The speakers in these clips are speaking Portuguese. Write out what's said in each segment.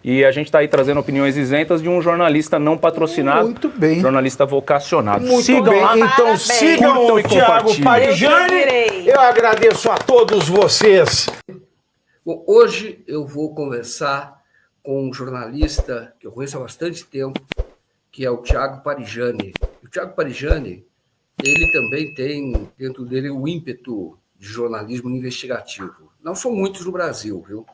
E a gente está aí trazendo opiniões isentas de um jornalista não patrocinado. Muito bem. Jornalista vocacionado. Muito Sigam bem. lá. Então sigam o Thiago Parijani. Eu agradeço a todos vocês. Bom, hoje eu vou conversar com um jornalista que eu conheço há bastante tempo, que é o Thiago Parijani. O Thiago Parijani, ele também tem dentro dele o ímpeto de jornalismo investigativo. Não são muitos no Brasil, viu?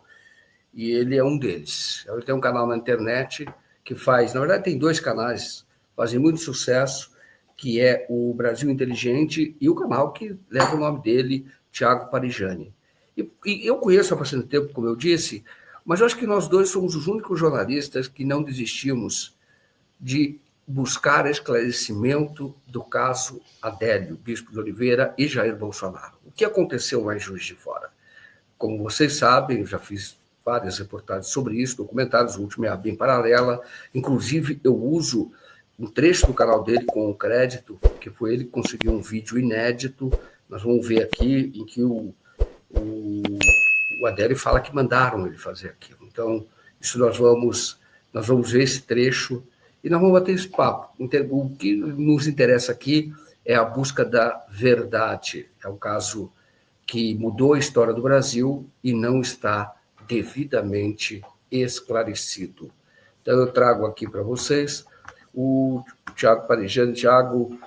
E ele é um deles. Ele tem um canal na internet que faz... Na verdade, tem 2 canais, fazem muito sucesso, que é o Brasil Inteligente e o canal que leva o nome dele, Thiago Parijani. E eu conheço há bastante tempo, como eu disse, mas eu acho que nós dois somos os únicos jornalistas que não desistimos de buscar esclarecimento do caso Adélio Bispo de Oliveira e Jair Bolsonaro. O que aconteceu lá em Juiz de Fora? Como vocês sabem, eu já fiz várias reportagens sobre isso, documentários, o último é a Bem Paralela. Inclusive, eu uso um trecho do canal dele com um crédito, que foi ele que conseguiu um vídeo inédito. Nós vamos ver aqui em que o Adélio fala que mandaram ele fazer aquilo. Então, isso nós vamos ver esse trecho e nós vamos bater esse papo. O que nos interessa aqui é a busca da verdade. É um caso que mudou a história do Brasil e não está devidamente esclarecido. Então, eu trago aqui para vocês o Thiago Parijani. Thiago,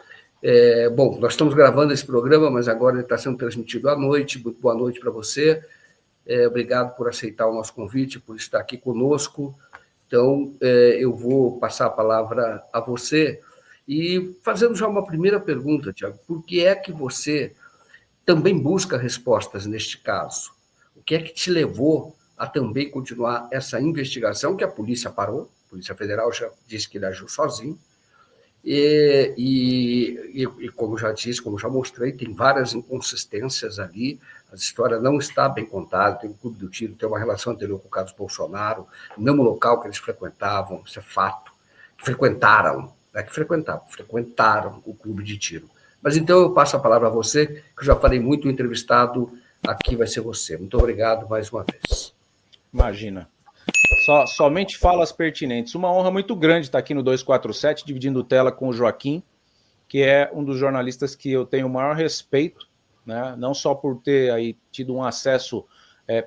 bom, nós estamos gravando esse programa, mas agora ele está sendo transmitido à noite. Muito boa noite para você. Obrigado por aceitar o nosso convite, por estar aqui conosco. Então, eu vou passar a palavra a você e fazendo já uma primeira pergunta, Thiago. Por que é que você também busca respostas neste caso? O que é que te levou a também continuar essa investigação que a polícia parou? A Polícia Federal já disse que ele agiu sozinho. E como já disse, como já mostrei, tem várias inconsistências ali. A história não está bem contada. Tem o Clube do Tiro, tem uma relação anterior com o Carlos Bolsonaro, no mesmo local que eles frequentavam, isso é fato. Frequentaram o Clube de Tiro. Mas então eu passo a palavra a você, que eu já falei muito, o entrevistado aqui vai ser você. Muito obrigado mais uma vez. Imagina. Somente falas pertinentes. Uma honra muito grande estar aqui no 247, dividindo tela com o Joaquim, que é um dos jornalistas que eu tenho o maior respeito, né? Não só por ter aí tido um acesso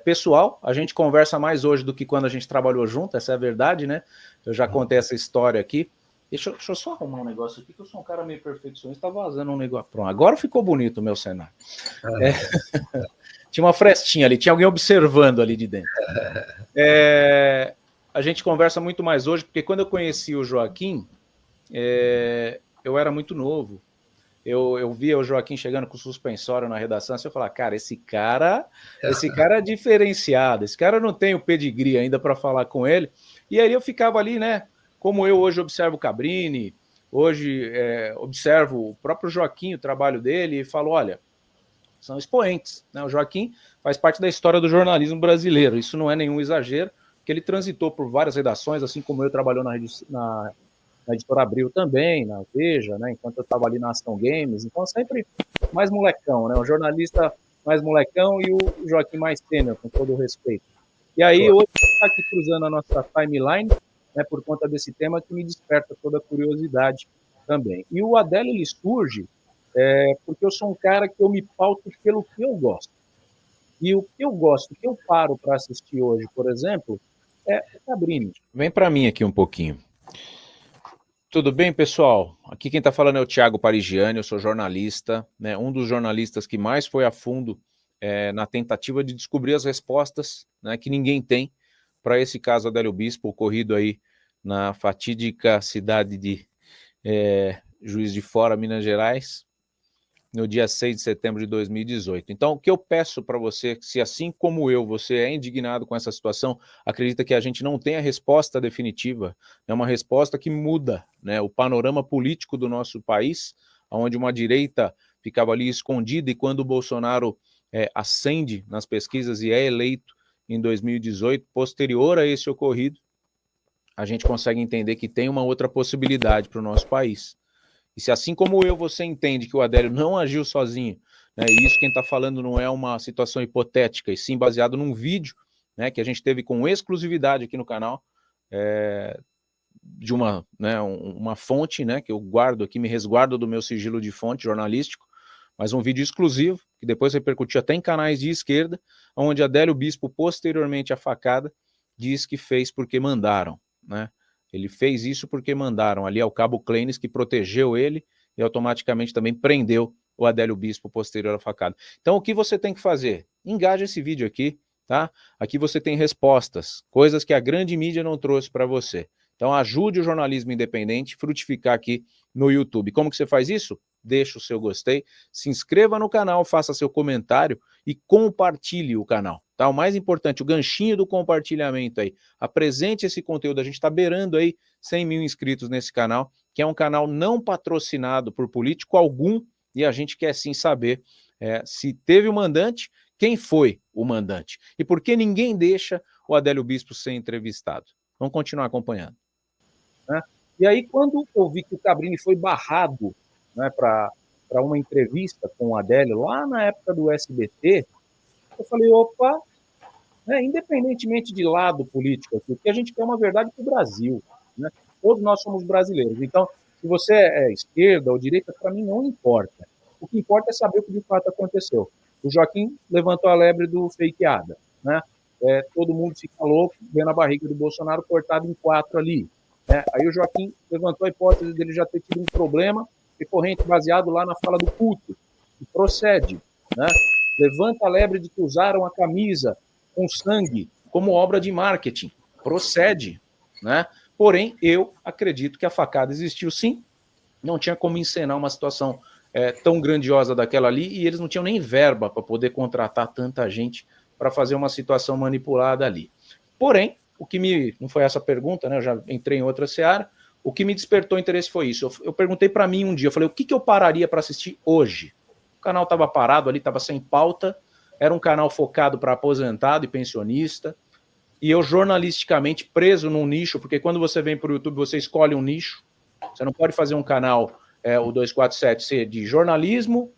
pessoal, a gente conversa mais hoje do que quando a gente trabalhou junto, essa é a verdade, né? Eu já contei essa história aqui. Deixa eu só arrumar um negócio aqui, que eu sou um cara meio perfeccionista, tá vazando um negócio. Pronto, agora ficou bonito o meu cenário. Tinha uma frestinha ali, tinha alguém observando ali de dentro. A gente conversa muito mais hoje, porque quando eu conheci o Joaquim, eu era muito novo. Eu via o Joaquim chegando com suspensório na redação, assim, eu falava, cara, esse cara é diferenciado, esse cara não tem o pedigree ainda para falar com ele. E aí eu ficava ali, né? Como eu hoje observo o Cabrini, hoje observo o próprio Joaquim, o trabalho dele, e falo, olha, são expoentes, né? O Joaquim faz parte da história do jornalismo brasileiro, isso não é nenhum exagero, porque ele transitou por várias redações, assim como eu trabalhou na Editora Abril também, na Veja, né? Enquanto eu estava ali na Ação Games, então sempre mais molecão, né? O jornalista mais molecão e o Joaquim mais sênior, com todo o respeito. E aí, hoje, está aqui cruzando a nossa timeline, né, por conta desse tema que me desperta toda a curiosidade também. E o Adélio, ele surge porque eu sou um cara que eu me pauto pelo que eu gosto. E o que eu gosto, o que eu paro para assistir hoje, por exemplo, é o Cabrini. Vem para mim aqui um pouquinho. Tudo bem, pessoal? Aqui quem está falando é o Thiago Parijani, eu sou jornalista, né, um dos jornalistas que mais foi a fundo na tentativa de descobrir as respostas, né, que ninguém tem para esse caso Adélio Bispo, ocorrido aí na fatídica cidade de Juiz de Fora, Minas Gerais, no dia 6 de setembro de 2018. Então, o que eu peço para você, se assim como eu, você é indignado com essa situação, acredita que a gente não tem a resposta definitiva, é uma resposta que muda, né, o panorama político do nosso país, onde uma direita ficava ali escondida, e quando o Bolsonaro ascende nas pesquisas e é eleito em 2018, posterior a esse ocorrido, a gente consegue entender que tem uma outra possibilidade para o nosso país. E se assim como eu, você entende que o Adélio não agiu sozinho, né, e isso quem está falando não é uma situação hipotética, e sim baseado num vídeo, né, que a gente teve com exclusividade aqui no canal, de uma, né, uma fonte, né, que eu guardo aqui, me resguardo do meu sigilo de fonte jornalístico, mas um vídeo exclusivo, que depois repercutiu até em canais de esquerda, onde Adélio Bispo, posteriormente à facada, diz que fez porque mandaram, né? Ele fez isso porque mandaram. Ali é o cabo Clenis que protegeu ele e automaticamente também prendeu o Adélio Bispo posterior à facada. Então o que você tem que fazer? Engaja esse vídeo aqui, tá? Aqui você tem respostas, coisas que a grande mídia não trouxe para você. Então ajude o jornalismo independente a frutificar aqui no YouTube. Como que você faz isso? Deixa o seu gostei, se inscreva no canal, faça seu comentário e compartilhe o canal. Tá? O mais importante, o ganchinho do compartilhamento aí. Apresente esse conteúdo, a gente está beirando aí 100 mil inscritos nesse canal, que é um canal não patrocinado por político algum, e a gente quer sim saber se teve o mandante, quem foi o mandante, e por que ninguém deixa o Adélio Bispo ser entrevistado. Vamos continuar acompanhando. Né? E aí, quando eu vi que o Cabrini foi barrado, né, para uma entrevista com o Adélio, lá na época do SBT, eu falei, opa, né, independentemente de lado político aqui, porque a gente quer uma verdade para o Brasil, né? Todos nós somos brasileiros, então, se você é esquerda ou direita, para mim não importa. O que importa é saber o que de fato aconteceu. O Joaquim levantou a lebre do fakeada, né? Todo mundo fica louco vendo a barriga do Bolsonaro cortada em 4 ali. Aí o Joaquim levantou a hipótese dele já ter tido um problema recorrente baseado lá na fala do culto, e procede, né? Levanta a lebre de que usaram a camisa com sangue como obra de marketing, procede, né? Porém, eu acredito que a facada existiu sim, não tinha como encenar uma situação tão grandiosa daquela ali, e eles não tinham nem verba para poder contratar tanta gente para fazer uma situação manipulada ali. Porém, o que não foi essa pergunta, né? Eu já entrei em outra seara. O que me despertou interesse foi isso. Eu perguntei para mim um dia, eu falei, o que eu pararia para assistir hoje? O canal estava parado ali, estava sem pauta, era um canal focado para aposentado e pensionista, e eu jornalisticamente preso num nicho, porque quando você vem para o YouTube, você escolhe um nicho, você não pode fazer um canal, o 247, ser de jornalismo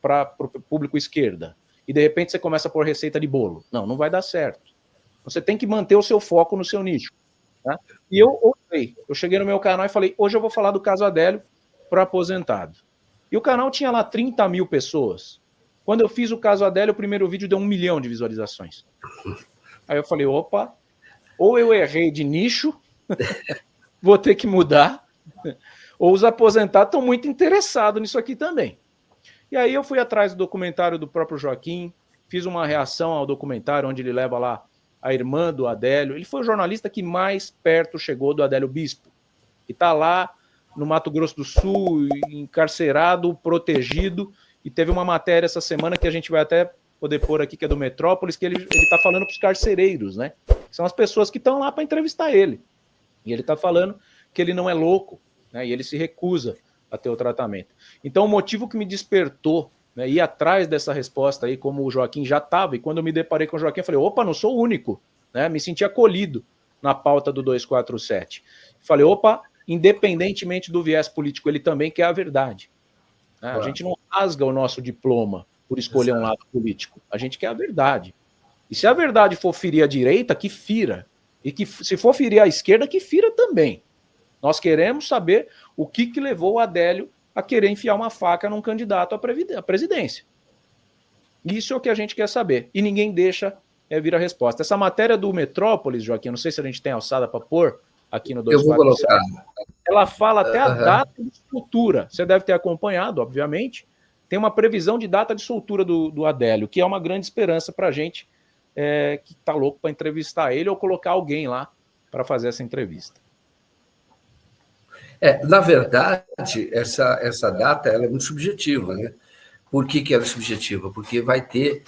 para o público esquerda, e de repente você começa a pôr receita de bolo. Não vai dar certo. Você tem que manter o seu foco no seu nicho. Tá? E eu cheguei no meu canal e falei, hoje eu vou falar do caso Adélio para aposentado. E o canal tinha lá 30 mil pessoas. Quando eu fiz o caso Adélio, o primeiro vídeo deu 1 milhão de visualizações. Aí eu falei, opa, ou eu errei de nicho, vou ter que mudar, ou os aposentados estão muito interessados nisso aqui também. E aí eu fui atrás do documentário do próprio Joaquim, fiz uma reação ao documentário onde ele leva lá a irmã do Adélio. Ele foi o jornalista que mais perto chegou do Adélio Bispo, que está lá no Mato Grosso do Sul, encarcerado, protegido, e teve uma matéria essa semana que a gente vai até poder pôr aqui, que é do Metrópolis, que ele está falando para os carcereiros, né? São as pessoas que estão lá para entrevistar ele. E ele está falando que ele não é louco, né? E ele se recusa a ter o tratamento. Então, o motivo que me despertou, né, ir atrás dessa resposta aí, como o Joaquim já estava, e quando eu me deparei com o Joaquim, eu falei, opa, não sou o único, né? Me senti acolhido na pauta do 247. Falei, opa, independentemente do viés político, ele também quer a verdade. Né? Claro. A gente não rasga o nosso diploma por escolher um lado político. A gente quer a verdade. E se a verdade for ferir a direita, que fira. E que se for ferir a esquerda, que fira também. Nós queremos saber o que levou o Adélio a querer enfiar uma faca num candidato à presidência. Isso é o que a gente quer saber. E ninguém deixa vir a resposta. Essa matéria do Metrópolis, Joaquim, não sei se a gente tem alçada para pôr aqui no 247. Ela fala até a data de soltura. Você deve ter acompanhado, obviamente. Tem uma previsão de data de soltura do Adélio, que é uma grande esperança para a gente que está louco para entrevistar ele ou colocar alguém lá para fazer essa entrevista. Na verdade, essa data ela é muito subjetiva, né? Por que ela é subjetiva? Porque vai ter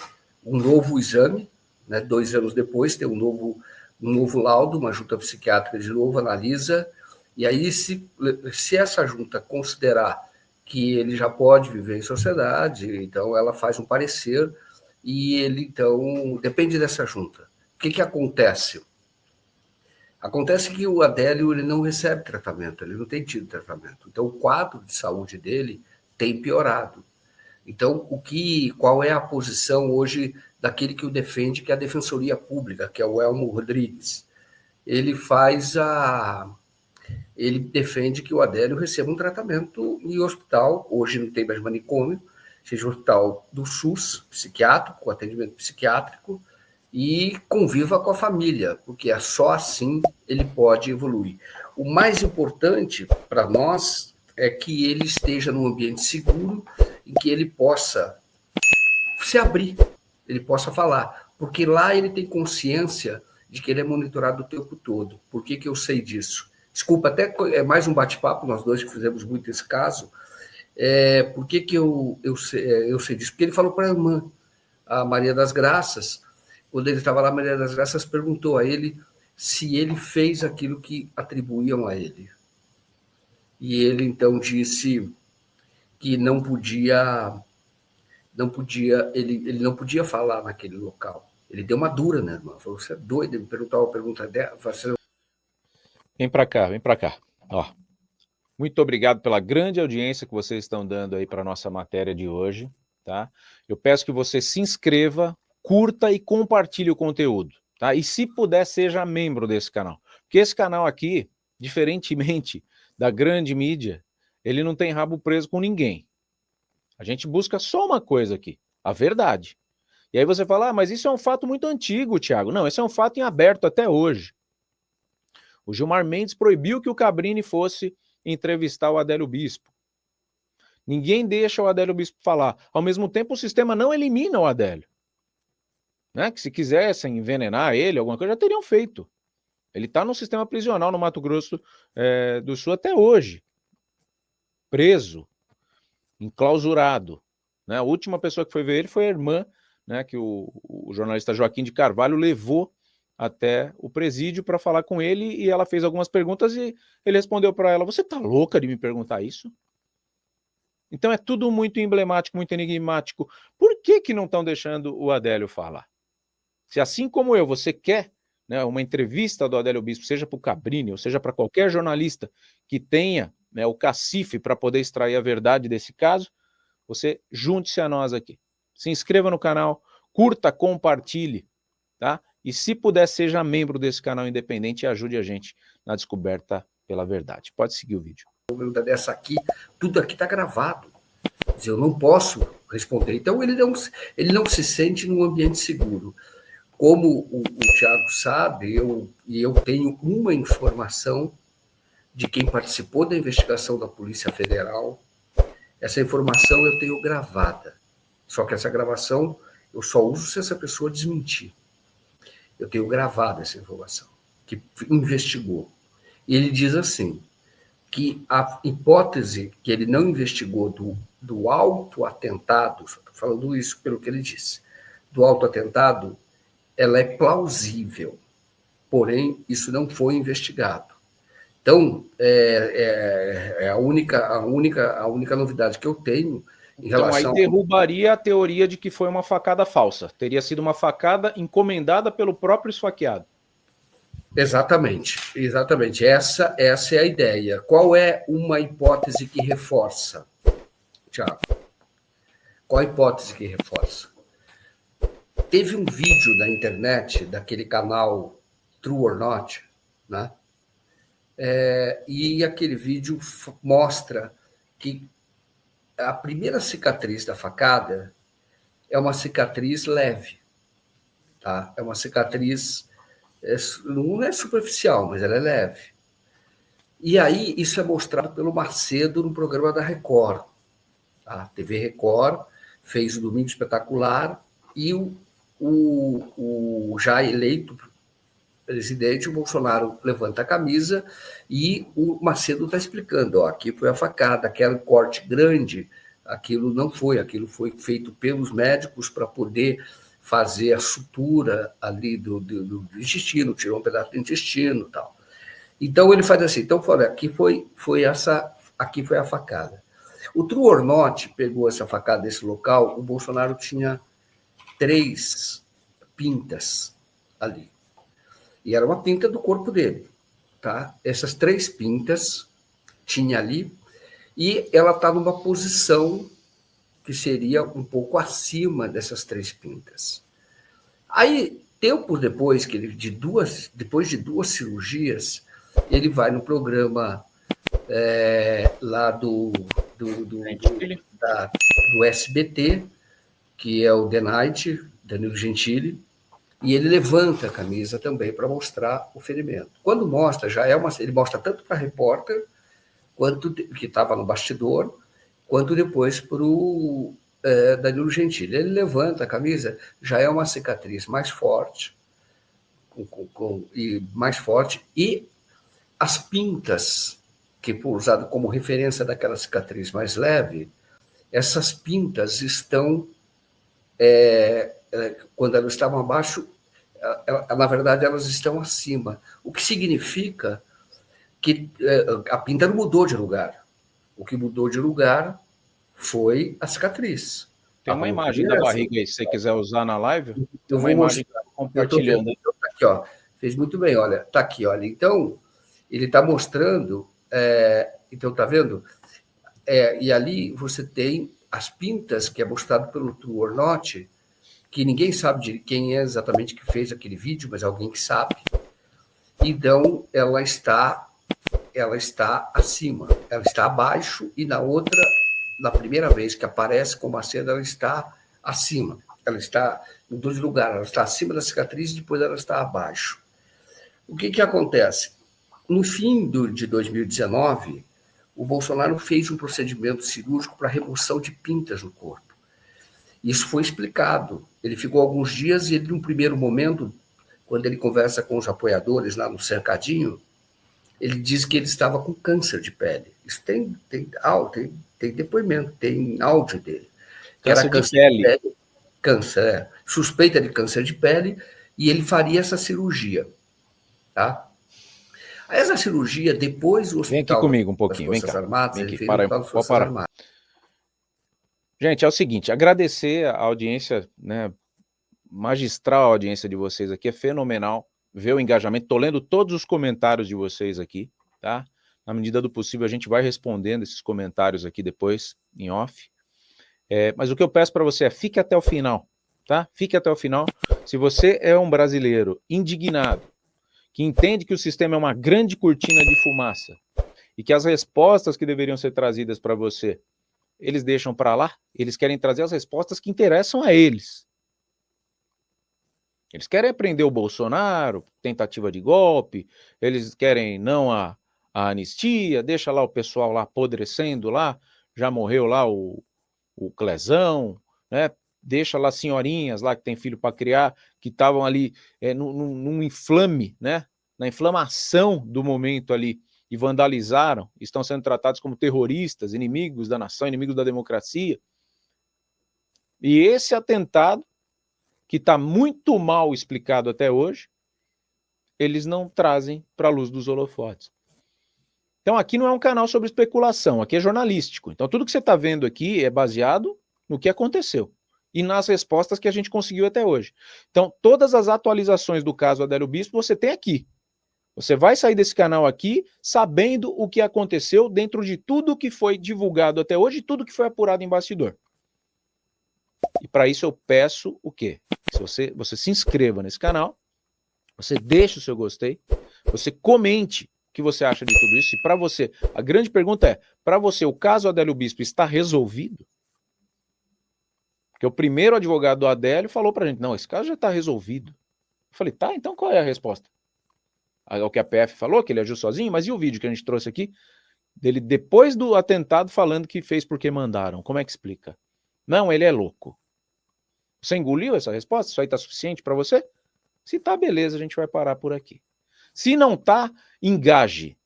um novo exame, né? 2 anos depois, tem um novo laudo, uma junta psiquiátrica de novo analisa, e aí se essa junta considerar que ele já pode viver em sociedade, então ela faz um parecer, e ele, então, depende dessa junta. O que acontece? Acontece que o Adélio ele não recebe tratamento, ele não tem tido tratamento. Então, o quadro de saúde dele tem piorado. Então, qual é a posição hoje daquele que o defende, que é a Defensoria Pública, que é o Elmo Rodrigues? ele defende que o Adélio receba um tratamento em hospital, hoje não tem mais manicômio, seja um hospital do SUS, psiquiátrico, com atendimento psiquiátrico, e conviva com a família, porque é só assim ele pode evoluir. O mais importante para nós é que ele esteja num ambiente seguro, em que ele possa se abrir, ele possa falar, porque lá ele tem consciência de que ele é monitorado o tempo todo. Por que eu sei disso? Desculpa, até é mais um bate-papo, nós dois que fizemos muito esse caso. Por que eu sei disso? Porque ele falou para a irmã, a Maria das Graças, quando ele estava lá, a Maria das Graças perguntou a ele se ele fez aquilo que atribuíam a ele. E ele, então, disse que ele não podia falar naquele local. Ele deu uma dura, né, irmã? Falou, você é doido? Ele perguntou uma pergunta dela. Vem para cá, vem para cá. Ó, muito obrigado pela grande audiência que vocês estão dando aí para a nossa matéria de hoje, tá? Eu peço que você se inscreva, curta e compartilhe o conteúdo, tá? E se puder, seja membro desse canal. Porque esse canal aqui, diferentemente da grande mídia, ele não tem rabo preso com ninguém. A gente busca só uma coisa aqui, a verdade. E aí você fala, mas isso é um fato muito antigo, Thiago. Não, esse é um fato em aberto até hoje. O Gilmar Mendes proibiu que o Cabrini fosse entrevistar o Adélio Bispo. Ninguém deixa o Adélio Bispo falar. Ao mesmo tempo, o sistema não elimina o Adélio. Né? Que se quisessem envenenar ele, alguma coisa, já teriam feito. Ele está no sistema prisional no Mato Grosso do Sul até hoje. Preso, enclausurado. Né? A última pessoa que foi ver ele foi a irmã, né, que o jornalista Joaquim de Carvalho levou até o presídio para falar com ele, e ela fez algumas perguntas e ele respondeu para ela, você tá louca de me perguntar isso? Então é tudo muito emblemático, muito enigmático. Por que não estão deixando o Adélio falar? Se assim como eu, você quer, né, uma entrevista do Adélio Bispo, seja para o Cabrini, ou seja para qualquer jornalista que tenha, né, o cacife para poder extrair a verdade desse caso, você junte-se a nós aqui. Se inscreva no canal, curta, compartilhe, tá? E se puder, seja membro desse canal independente e ajude a gente na descoberta pela verdade. Pode seguir o vídeo. Pergunta dessa aqui, tudo aqui está gravado. Eu não posso responder. Então, ele não se sente num ambiente seguro. Como o Thiago sabe, eu tenho uma informação de quem participou da investigação da Polícia Federal. Essa informação eu tenho gravada. Só que essa gravação eu só uso se essa pessoa desmentir. Eu tenho gravado essa informação, que investigou. E ele diz assim, que a hipótese que ele não investigou do autoatentado, só estou falando isso pelo que ele disse, do autoatentado, ela é plausível, porém, isso não foi investigado. Então, é a única novidade que eu tenho em relação... Então, aí derrubaria a teoria de que foi uma facada falsa. Teria sido uma facada encomendada pelo próprio esfaqueado. Exatamente. Essa é a ideia. Qual é uma hipótese que reforça, Thiago? Qual a hipótese que reforça? Teve um vídeo na internet, daquele canal True or Not, né? E aquele vídeo mostra que a primeira cicatriz da facada é uma cicatriz leve, tá? É uma cicatriz, não é superficial, mas ela é leve. E aí isso é mostrado pelo Macedo no programa da Record. A TV Record fez o Domingo Espetacular e o já eleito presidente, o Bolsonaro levanta a camisa e o Macedo está explicando, aqui foi a facada, aquele corte grande, aquilo foi feito pelos médicos para poder fazer a sutura ali do intestino, tirou um pedaço do intestino e tal. Então ele faz assim, então aqui foi a facada. O True or Not pegou essa facada desse local, o Bolsonaro tinha 3 pintas ali. E era uma pinta do corpo dele, tá? Essas 3 pintas tinha ali, e ela está numa posição que seria um pouco acima dessas 3 pintas. Aí Tempo depois que ele depois de 2 cirurgias, ele vai no programa lá do SBT, que é o The Night, Danilo Gentili, e ele levanta a camisa também para mostrar o ferimento. Quando mostra, ele mostra tanto para a repórter, quanto que estava no bastidor, quanto depois para o Danilo Gentili. Ele levanta a camisa, já é uma cicatriz mais forte, e as pintas, que foi usado como referência daquela cicatriz mais leve, essas pintas estão, quando elas estavam abaixo, na verdade elas estão acima, o que significa que a pinta não mudou de lugar. O que mudou de lugar foi a cicatriz. Tem uma imagem da barriga aí, se você quiser usar na live. Tem uma imagem compartilhando. Tá aqui, ó. Fez muito bem, olha. Tá aqui, olha. Então, ele está mostrando. Então, tá vendo? E ali você tem as pintas, que é mostrado pelo True or Not, que ninguém sabe de quem é exatamente que fez aquele vídeo, mas alguém que sabe. Então, ela está acima, ela está abaixo, e na primeira vez que aparece como a cena, ela está acima. Ela está em 2 lugares, ela está acima da cicatriz e depois ela está abaixo. O que acontece? No fim de 2019, o Bolsonaro fez um procedimento cirúrgico para remoção de pintas no corpo. Isso foi explicado. Ele ficou alguns dias e, num primeiro momento, quando ele conversa com os apoiadores lá no cercadinho, ele diz que ele estava com câncer de pele. Isso tem depoimento, tem áudio dele. Câncer de pele. Câncer, suspeita de câncer de pele, e ele faria essa cirurgia. Tá? Essa cirurgia, depois o hospital... Vem aqui comigo um pouquinho, vem cá. Armadas, vem aqui, pode parar. Gente, é o seguinte, agradecer a audiência, né, magistral a audiência de vocês aqui, é fenomenal. Ver o engajamento, estou lendo todos os comentários de vocês aqui, tá? Na medida do possível a gente vai respondendo esses comentários aqui depois, em off. Mas o que eu peço para você é, fique até o final, tá? Fique até o final. Se você é um brasileiro indignado, que entende que o sistema é uma grande cortina de fumaça, e que as respostas que deveriam ser trazidas para você, eles deixam para lá, eles querem trazer as respostas que interessam a eles. Eles querem prender o Bolsonaro, tentativa de golpe, eles querem não a anistia, deixa lá o pessoal lá apodrecendo lá, já morreu lá o Clezão, né? Deixa lá senhorinhas lá que tem filho para criar, que estavam ali num inflame, né? Na inflamação do momento ali, e vandalizaram, estão sendo tratados como terroristas, inimigos da nação, inimigos da democracia. E esse atentado, que está muito mal explicado até hoje, eles não trazem para a luz dos holofotes. Então aqui não é um canal sobre especulação, aqui é jornalístico. Então tudo que você está vendo aqui é baseado no que aconteceu e nas respostas que a gente conseguiu até hoje. Então todas as atualizações do caso Adélio Bispo você tem aqui. Você vai sair desse canal aqui sabendo o que aconteceu dentro de tudo que foi divulgado até hoje e tudo que foi apurado em bastidor. E para isso eu peço o quê? Se você se inscreva nesse canal, você deixe o seu gostei, você comente o que você acha de tudo isso. E para você, a grande pergunta é, para você o caso Adélio Bispo está resolvido? Porque o primeiro advogado do Adélio falou para a gente, não, esse caso já está resolvido. Eu falei, tá, então qual é a resposta? O que a PF falou, que ele agiu sozinho, mas e o vídeo que a gente trouxe aqui, dele depois do atentado falando que fez porque mandaram? Como é que explica? Não, ele é louco. Você engoliu essa resposta? Isso aí tá suficiente para você? Se tá, beleza, a gente vai parar por aqui. Se não tá, engaje,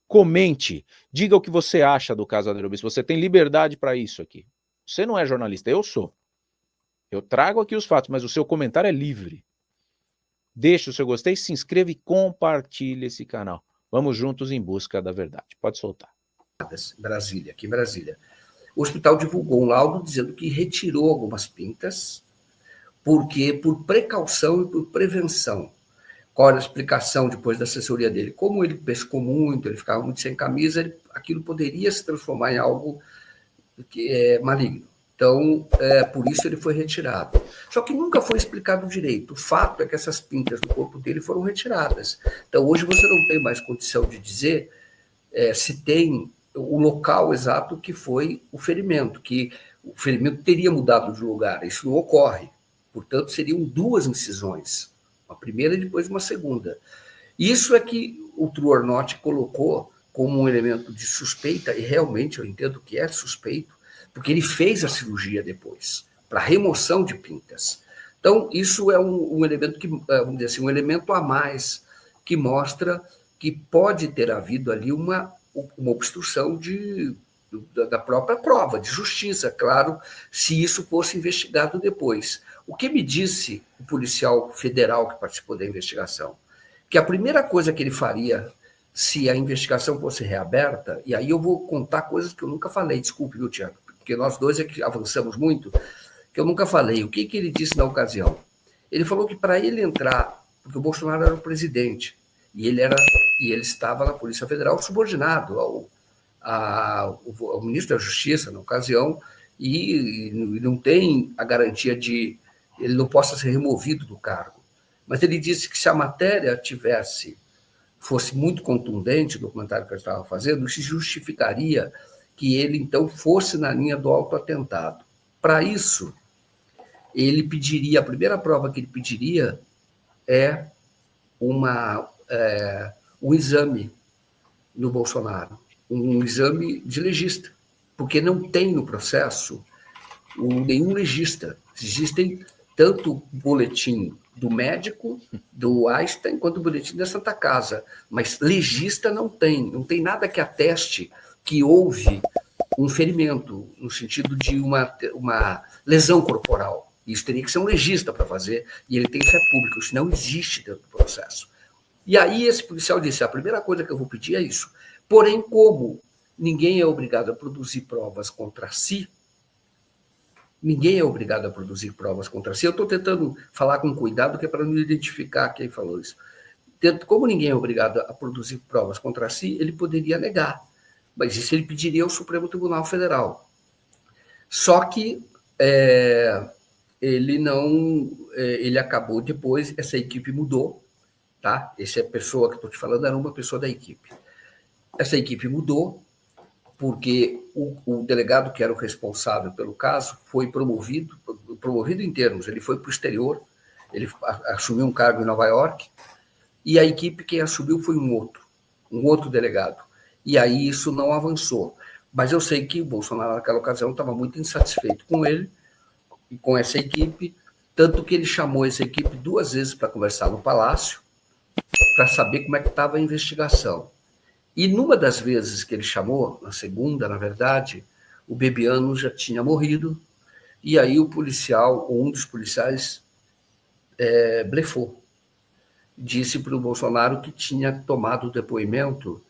comente, diga o que você acha do caso Adélio Bispo. Você tem liberdade para isso aqui. Você não é jornalista, eu sou. Eu trago aqui os fatos, mas o seu comentário é livre. Deixe o seu gostei, se inscreva e compartilhe esse canal. Vamos juntos em busca da verdade. Pode soltar. Brasília, aqui em Brasília. O hospital divulgou um laudo dizendo que retirou algumas pintas, porque por precaução e por prevenção. Qual era a explicação depois da assessoria dele? Como ele pescou muito, ele ficava muito sem camisa, aquilo poderia se transformar em algo que é maligno. Então, por isso ele foi retirado. Só que nunca foi explicado direito. O fato é que essas pintas do corpo dele foram retiradas. Então, hoje você não tem mais condição de dizer se tem o local exato que foi o ferimento, que o ferimento teria mudado de lugar. Isso não ocorre. Portanto, seriam 2 incisões. Uma primeira e depois uma segunda. Isso é que o True or Not colocou como um elemento de suspeita, e realmente eu entendo que é suspeito, porque ele fez a cirurgia depois, para remoção de pintas. Então, isso é um elemento que, vamos dizer assim, um elemento a mais que mostra que pode ter havido ali uma obstrução da própria prova, de justiça, claro, se isso fosse investigado depois. O que me disse o policial federal que participou da investigação? Que a primeira coisa que ele faria se a investigação fosse reaberta, e aí eu vou contar coisas que eu nunca falei, desculpe, viu, Tiago? Porque nós dois é que avançamos muito, que eu nunca falei. O que ele disse na ocasião? Ele falou que para ele entrar, porque o Bolsonaro era o presidente, e ele estava na Polícia Federal subordinado ao ministro da Justiça, na ocasião, e não tem a garantia de ele não possa ser removido do cargo. Mas ele disse que se a matéria fosse muito contundente, o documentário que eu estava fazendo, se justificaria que ele, então, fosse na linha do autoatentado. Para isso, ele pediria, a primeira prova que ele pediria é um exame no Bolsonaro, um exame de legista, porque não tem no processo nenhum legista. Existem tanto o boletim do médico, do Einstein, quanto o boletim da Santa Casa, mas legista não tem nada que ateste que houve um ferimento, no sentido de uma lesão corporal. Isso teria que ser um legista para fazer, e ele tem fé pública, isso não existe dentro do processo. E aí esse policial disse, a primeira coisa que eu vou pedir é isso. Porém, como ninguém é obrigado a produzir provas contra si, eu estou tentando falar com cuidado, que é para não identificar quem falou isso. Como ninguém é obrigado a produzir provas contra si, ele poderia negar. Mas isso ele pediria ao Supremo Tribunal Federal. Só que ele acabou depois, essa equipe mudou, tá? Essa pessoa que estou te falando era uma pessoa da equipe. Essa equipe mudou porque o delegado que era o responsável pelo caso foi promovido em termos, ele foi para o exterior, ele assumiu um cargo em Nova York, e a equipe quem assumiu foi um outro delegado. E aí isso não avançou. Mas eu sei que o Bolsonaro, naquela ocasião, estava muito insatisfeito com ele e com essa equipe, tanto que ele chamou essa equipe 2 vezes para conversar no Palácio, para saber como é que estava a investigação. E numa das vezes que ele chamou, na segunda, na verdade, o Bebiano já tinha morrido, e aí o policial, ou um dos policiais, blefou. Disse para o Bolsonaro que tinha tomado o depoimento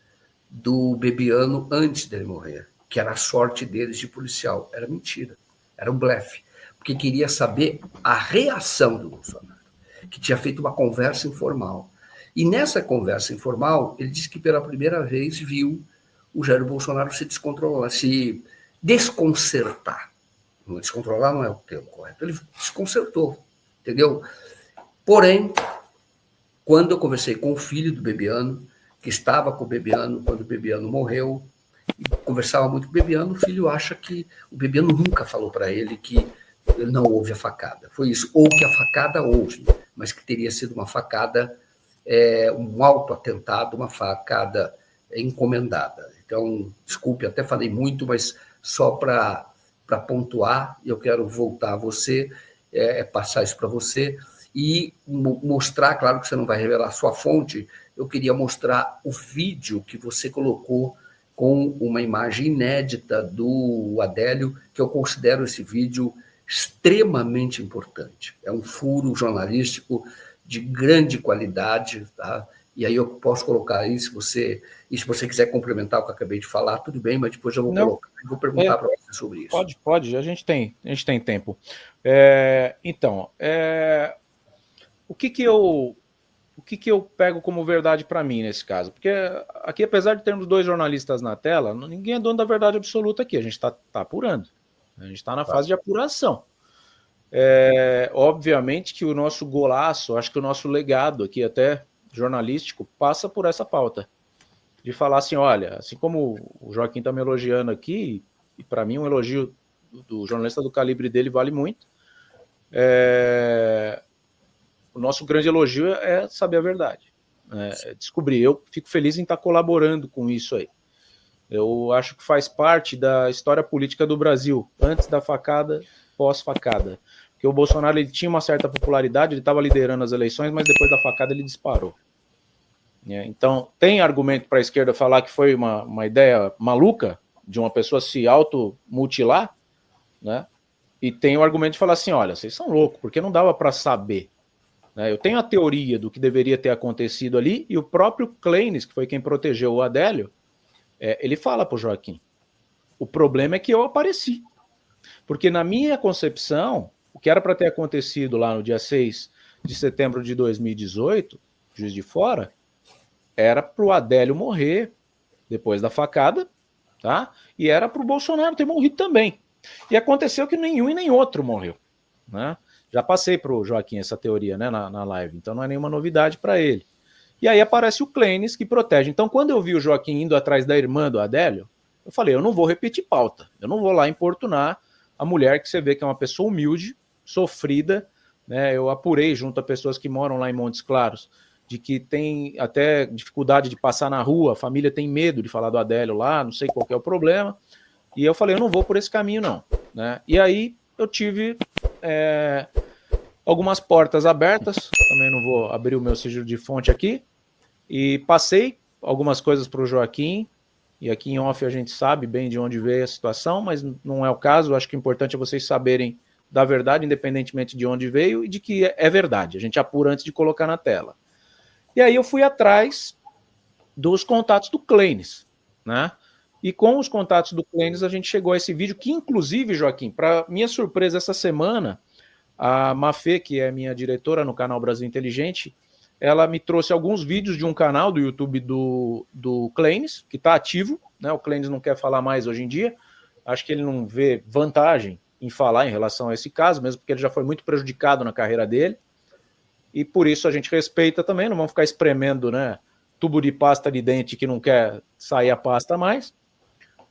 do Bebiano antes dele morrer, que era a sorte deles de policial. Era mentira, era um blefe, porque queria saber a reação do Bolsonaro, que tinha feito uma conversa informal. E nessa conversa informal, ele disse que pela primeira vez viu o Jair Bolsonaro se descontrolar, se desconcertar. Descontrolar não é o termo correto, ele desconcertou, entendeu? Porém, quando eu conversei com o filho do Bebiano, que estava com o Bebiano quando o Bebiano morreu, e conversava muito com o Bebiano, o filho acha que o Bebiano nunca falou para ele que não houve a facada. Foi isso, ou que a facada houve, mas que teria sido uma facada, um autoatentado, uma facada encomendada. Então, desculpe, até falei muito, mas só para pontuar, eu quero voltar a você, passar isso para você, e mostrar, claro que você não vai revelar a sua fonte, eu queria mostrar o vídeo que você colocou com uma imagem inédita do Adélio, que eu considero esse vídeo extremamente importante. É um furo jornalístico de grande qualidade, tá? E aí eu posso colocar aí, se você quiser complementar o que eu acabei de falar, tudo bem, mas depois eu vou colocar, vou perguntar para você sobre isso. Pode, a gente tem tempo. Então, o que eu pego como verdade para mim nesse caso? Porque aqui, apesar de termos 2 jornalistas na tela, ninguém é dono da verdade absoluta aqui, a gente está apurando. A gente está na fase de apuração. Obviamente que o nosso golaço, acho que o nosso legado aqui até jornalístico, passa por essa pauta. De falar assim, olha, assim como o Joaquim está me elogiando aqui, e para mim um elogio do jornalista do calibre dele vale muito, o nosso grande elogio é saber a verdade, descobrir. Eu fico feliz em estar colaborando com isso aí. Eu acho que faz parte da história política do Brasil, antes da facada, pós-facada. Porque o Bolsonaro ele tinha uma certa popularidade, ele estava liderando as eleições, mas depois da facada ele disparou. Então, tem argumento para a esquerda falar que foi uma ideia maluca de uma pessoa se automutilar, né? E tem o argumento de falar assim, olha, vocês são loucos, porque não dava para saber. Eu tenho a teoria do que deveria ter acontecido ali, e o próprio Kleines, que foi quem protegeu o Adélio, ele fala para o Joaquim, o problema é que eu apareci. Porque na minha concepção, o que era para ter acontecido lá no dia 6 de setembro de 2018, Juiz de Fora, era para o Adélio morrer depois da facada, tá? E era para o Bolsonaro ter morrido também. E aconteceu que nenhum e nem outro morreu, né? Já passei para o Joaquim essa teoria, né, na live, então não é nenhuma novidade para ele. E aí aparece o Kleines, que protege. Então, quando eu vi o Joaquim indo atrás da irmã do Adélio, eu falei, eu não vou repetir pauta, eu não vou lá importunar a mulher que você vê que é uma pessoa humilde, sofrida, né? Eu apurei junto a pessoas que moram lá em Montes Claros, de que tem até dificuldade de passar na rua, a família tem medo de falar do Adélio lá, não sei qual que é o problema, e eu falei, eu não vou por esse caminho não, né? E aí eu tive algumas portas abertas, também não vou abrir o meu sigilo de fonte aqui, e passei algumas coisas para o Joaquim, e aqui em off a gente sabe bem de onde veio a situação, mas não é o caso, acho que o importante é vocês saberem da verdade, independentemente de onde veio, e de que é verdade, a gente apura antes de colocar na tela. E aí eu fui atrás dos contatos do Kleines, né? E com os contatos do Kleines a gente chegou a esse vídeo, que inclusive, Joaquim, para minha surpresa essa semana, a Mafê, que é minha diretora no canal Brasil Inteligente, ela me trouxe alguns vídeos de um canal do YouTube do Kleines, que está ativo, né? O Kleines não quer falar mais hoje em dia, acho que ele não vê vantagem em falar em relação a esse caso, mesmo porque ele já foi muito prejudicado na carreira dele, e por isso a gente respeita também, não vamos ficar espremendo, né, tubo de pasta de dente que não quer sair a pasta mais,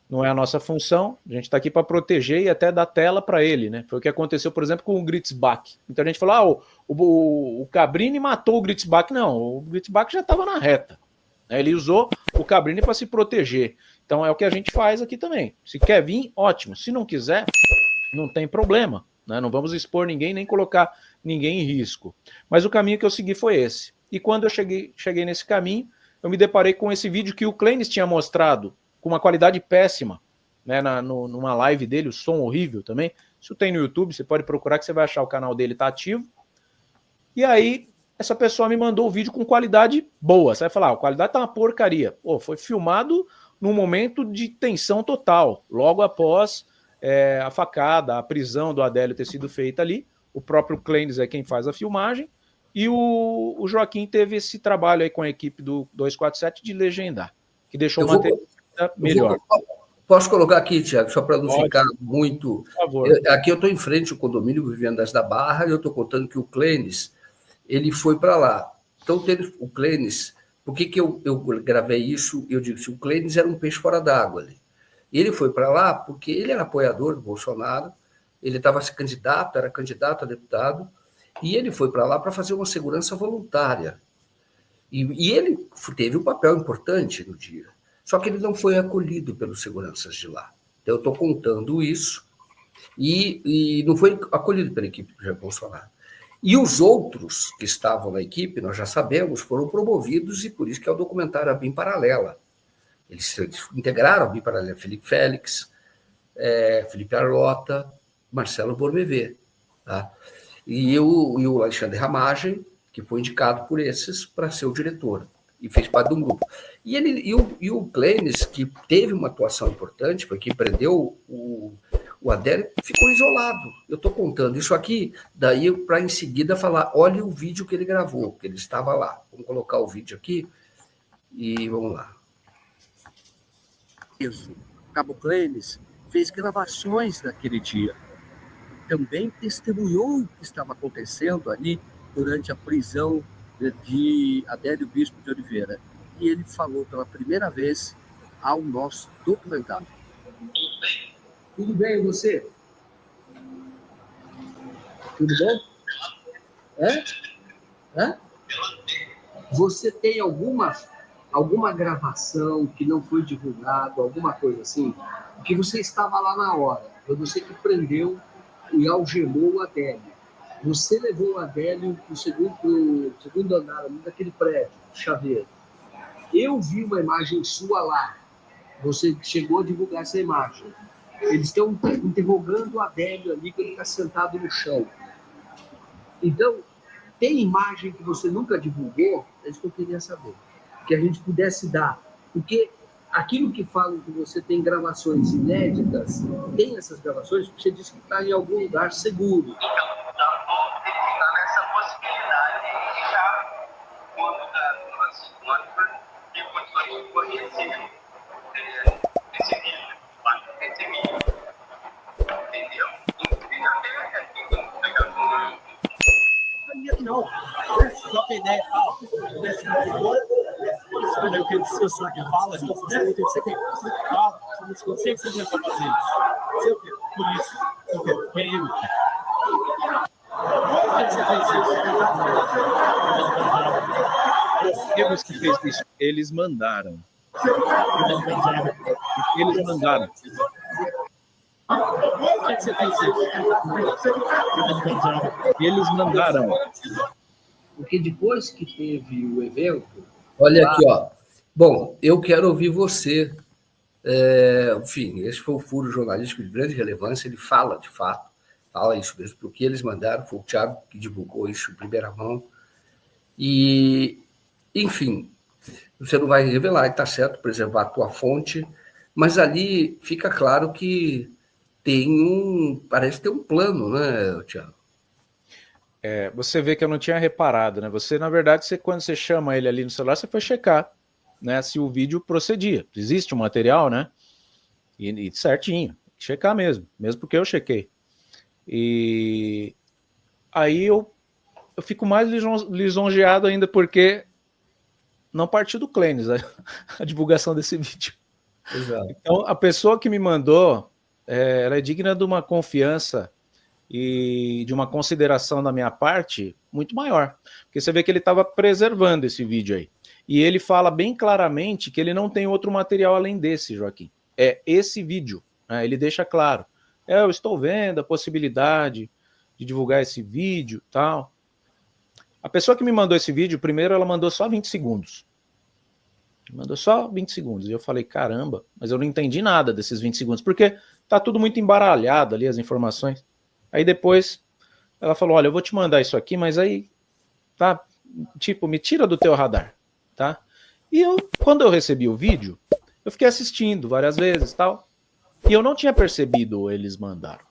não é a nossa função, a gente está aqui para proteger e até dar tela para ele, né? Foi o que aconteceu, por exemplo, com o Gritzbach. Então a gente falou, o Cabrini matou o Gritzbach. Não, o Gritzbach já estava na reta, né? Ele usou o Cabrini para se proteger. Então é o que a gente faz aqui também. Se quer vir, ótimo. Se não quiser, não tem problema, né? Não vamos expor ninguém, nem colocar ninguém em risco. Mas o caminho que eu segui foi esse. E quando eu cheguei nesse caminho, eu me deparei com esse vídeo que o Kleines tinha mostrado, com uma qualidade péssima, né, numa live dele, o som horrível também. Isso tem no YouTube, você pode procurar que você vai achar o canal dele, tá ativo. E aí, essa pessoa me mandou o vídeo com qualidade boa. Você vai falar, a qualidade tá uma porcaria. Pô, foi filmado num momento de tensão total, logo após a facada, a prisão do Adélio ter sido feita ali. O próprio Kleines é quem faz a filmagem. E o Joaquim teve esse trabalho aí com a equipe do 247 de legendar, que deixou o material melhor. Posso colocar aqui, Tiago, só para não ficar muito... Por favor. Aqui eu estou em frente ao condomínio Vivendas da Barra e eu estou contando que o Kleines, ele foi para lá. Então, o Kleines... Por que eu gravei isso? Eu digo que o Kleines era um peixe fora d'água ali. Ele foi para lá porque ele era apoiador do Bolsonaro, ele estava era candidato a deputado, e ele foi para lá para fazer uma segurança voluntária. E ele teve um papel importante no dia. Só que ele não foi acolhido pelos seguranças de lá. Então, eu estou contando isso, e não foi acolhido pela equipe do Jair Bolsonaro. E os outros que estavam na equipe, nós já sabemos, foram promovidos, e por isso que é o documentário A BIM Paralela. Eles integraram a BIM Paralela, Felipe Félix, Felipe Arlota, Marcelo Bormevê. Tá? E o Alexandre Ramagem, que foi indicado por esses para ser o diretor, e fez parte de um grupo. E o Kleines, que teve uma atuação importante, porque prendeu o Adélio, ficou isolado. Eu estou contando isso aqui, daí para em seguida falar, olha o vídeo que ele gravou, que ele estava lá. Vamos colocar o vídeo aqui e vamos lá. Isso. Cabo Kleines, fez gravações daquele dia. Também testemunhou o que estava acontecendo ali durante a prisão de Adélio Bispo de Oliveira. E ele falou pela primeira vez ao nosso documentário. Tudo bem, e você? Tudo bom? Você tem alguma gravação que não foi divulgada, alguma coisa assim? Que você estava lá na hora, foi você que prendeu e algemou o Adélio. Você levou o Adélio para o segundo andar ali daquele prédio, Chaveiro. Eu vi uma imagem sua lá. Você chegou a divulgar essa imagem. Eles estão interrogando o Adélio ali, que ele está sentado no chão. Então, tem imagem que você nunca divulgou? É isso que eu queria saber. Que a gente pudesse dar. Porque aquilo que falam que você tem gravações inéditas, tem essas gravações, porque você disse que está em algum lugar seguro. Então, está nessa possibilidade de já, quando tem condições de conhecer esse vídeo. Entendeu? Não, só tem ideia. Eu quero discussão que fala, você tem que falar, você que você vai fazer isso. Por isso, perigo. Os que fez isso, eles mandaram. Eles mandaram. Eles mandaram. Porque depois que teve o evento... Olha aqui, ó. Bom, eu quero ouvir você. Enfim, esse foi o furo jornalístico de grande relevância. Ele fala, de fato, fala isso mesmo, porque eles mandaram, foi o Thiago que divulgou isso em primeira mão. E, enfim, você não vai revelar, está certo, preservar a tua fonte, mas ali fica claro que parece ter um plano, né, Thiago? Você vê que eu não tinha reparado, né? Você, na verdade, quando você chama ele ali no celular, você foi checar, né, se o vídeo procedia. Existe um material, né? E certinho, checar mesmo porque eu chequei. E aí eu fico mais lisonjeado ainda porque não partiu do Clênis a divulgação desse vídeo. Exato. Então, a pessoa que me mandou, ela é digna de uma confiança e de uma consideração da minha parte muito maior. Porque você vê que ele estava preservando esse vídeo aí. E ele fala bem claramente que ele não tem outro material além desse, Joaquim. É esse vídeo. Né? Ele deixa claro. Eu estou vendo a possibilidade de divulgar esse vídeo e tal. A pessoa que me mandou esse vídeo, primeiro ela mandou só 20 segundos. Mandou só 20 segundos. E eu falei, caramba, mas eu não entendi nada desses 20 segundos, porque tá tudo muito embaralhado ali, as informações. Aí depois ela falou, olha, eu vou te mandar isso aqui, mas aí, tá, tipo, me tira do teu radar, tá? E quando eu recebi o vídeo, eu fiquei assistindo várias vezes, tal, e eu não tinha percebido eles mandaram.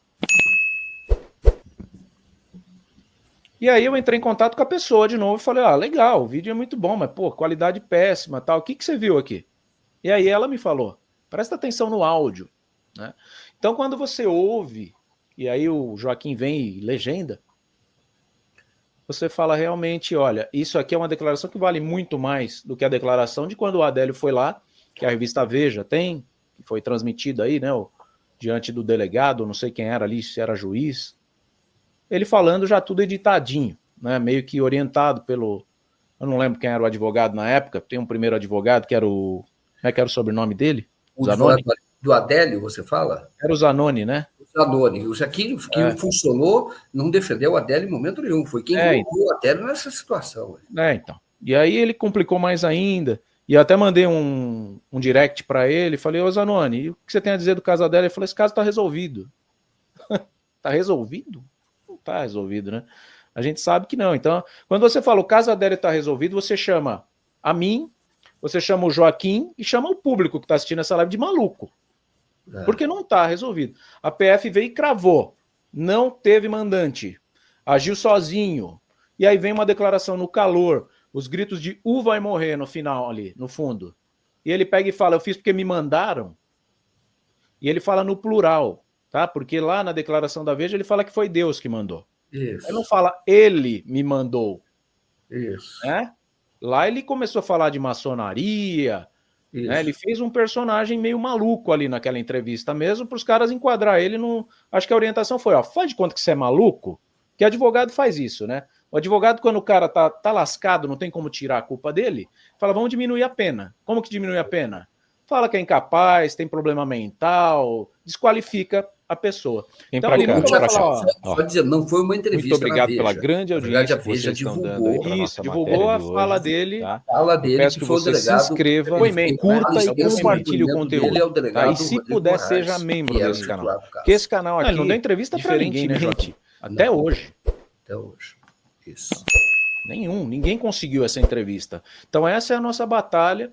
E aí eu entrei em contato com a pessoa de novo e falei, legal, o vídeo é muito bom, mas, pô, qualidade péssima, tal, o que você viu aqui? E aí ela me falou, presta atenção no áudio, né? Então quando você ouve, e aí o Joaquim vem e legenda, você fala realmente, olha, isso aqui é uma declaração que vale muito mais do que a declaração de quando o Adélio foi lá, que a revista Veja tem, que foi transmitida aí, né, diante do delegado, não sei quem era ali, se era juiz, ele falando já tudo editadinho, né, meio que orientado pelo, eu não lembro quem era o advogado na época, tem um primeiro advogado que era o, como é que era o sobrenome dele? O Zanoni? Do Adélio, você fala? Era o Zanoni, né? O Zanoni. O que funcionou, não defendeu o Adélio em momento nenhum, foi quem colocou o Adélio nessa situação. Então. E aí ele complicou mais ainda, e eu até mandei um direct para ele, falei, ô Zanoni, o que você tem a dizer do caso Adélio? Ele falou, esse caso tá resolvido. Tá resolvido? Não tá resolvido, né? A gente sabe que não. Então, quando você fala o caso Adélio tá resolvido, você chama a mim, você chama o Joaquim e chama o público que tá assistindo essa live de maluco. Porque não tá resolvido. A PF veio e cravou. Não teve mandante. Agiu sozinho. E aí vem uma declaração no calor, os gritos de vai morrer no final ali, no fundo. E ele pega e fala, eu fiz porque me mandaram. E ele fala no plural, tá? Porque lá na declaração da Veja ele fala que foi Deus que mandou. Isso. Ele não fala ele me mandou. Isso. Né? Lá ele começou a falar de maçonaria, né? Ele fez um personagem meio maluco ali naquela entrevista mesmo, para os caras enquadrar ele no... Acho que a orientação foi, ó, faz de conta que você é maluco, que advogado faz isso, né? O advogado, quando o cara tá lascado, não tem como tirar a culpa dele, fala, vamos diminuir a pena. Como que diminui a pena? Fala que é incapaz, tem problema mental, desqualifica a pessoa. Então, ele nunca vai falar, só dizer, não foi uma entrevista. Muito obrigado pela grande audiência que vocês estão dando aí para nossa divulgou a fala hoje, dele. Tá? Fala dele, peço que você se inscreva, curta e compartilhe o conteúdo. Tá? E se puder, seja membro desse canal. Porque esse canal aqui não dá entrevista para ninguém, né, Joaquim? Até hoje. Até hoje. Isso. Ninguém conseguiu essa entrevista. Então essa é a nossa batalha,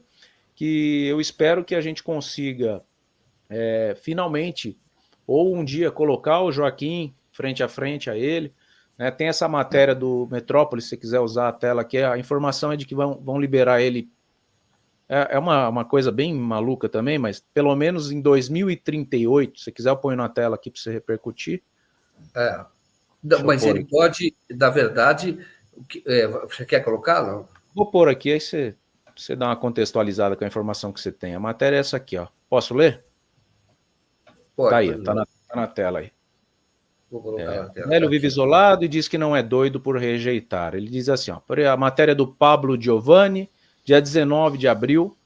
que eu espero que a gente consiga finalmente, ou um dia colocar o Joaquim frente a frente a ele, né? Tem essa matéria do Metrópolis, se você quiser usar a tela aqui, a informação é de que vão liberar ele, é uma coisa bem maluca também, mas pelo menos em 2038, se quiser eu ponho na tela aqui para você repercutir. Mas ele aqui pode, na verdade, você quer colocar? Não? Vou pôr aqui, aí você dá uma contextualizada com a informação que você tem. A matéria é essa aqui, ó. Posso ler? Pode. Tá aí, tá na tela aí. Vou colocar na tela. Nélio vive isolado e diz que não é doido por rejeitar. Ele diz assim, ó, a matéria do Pablo Giovanni, dia 19 de abril,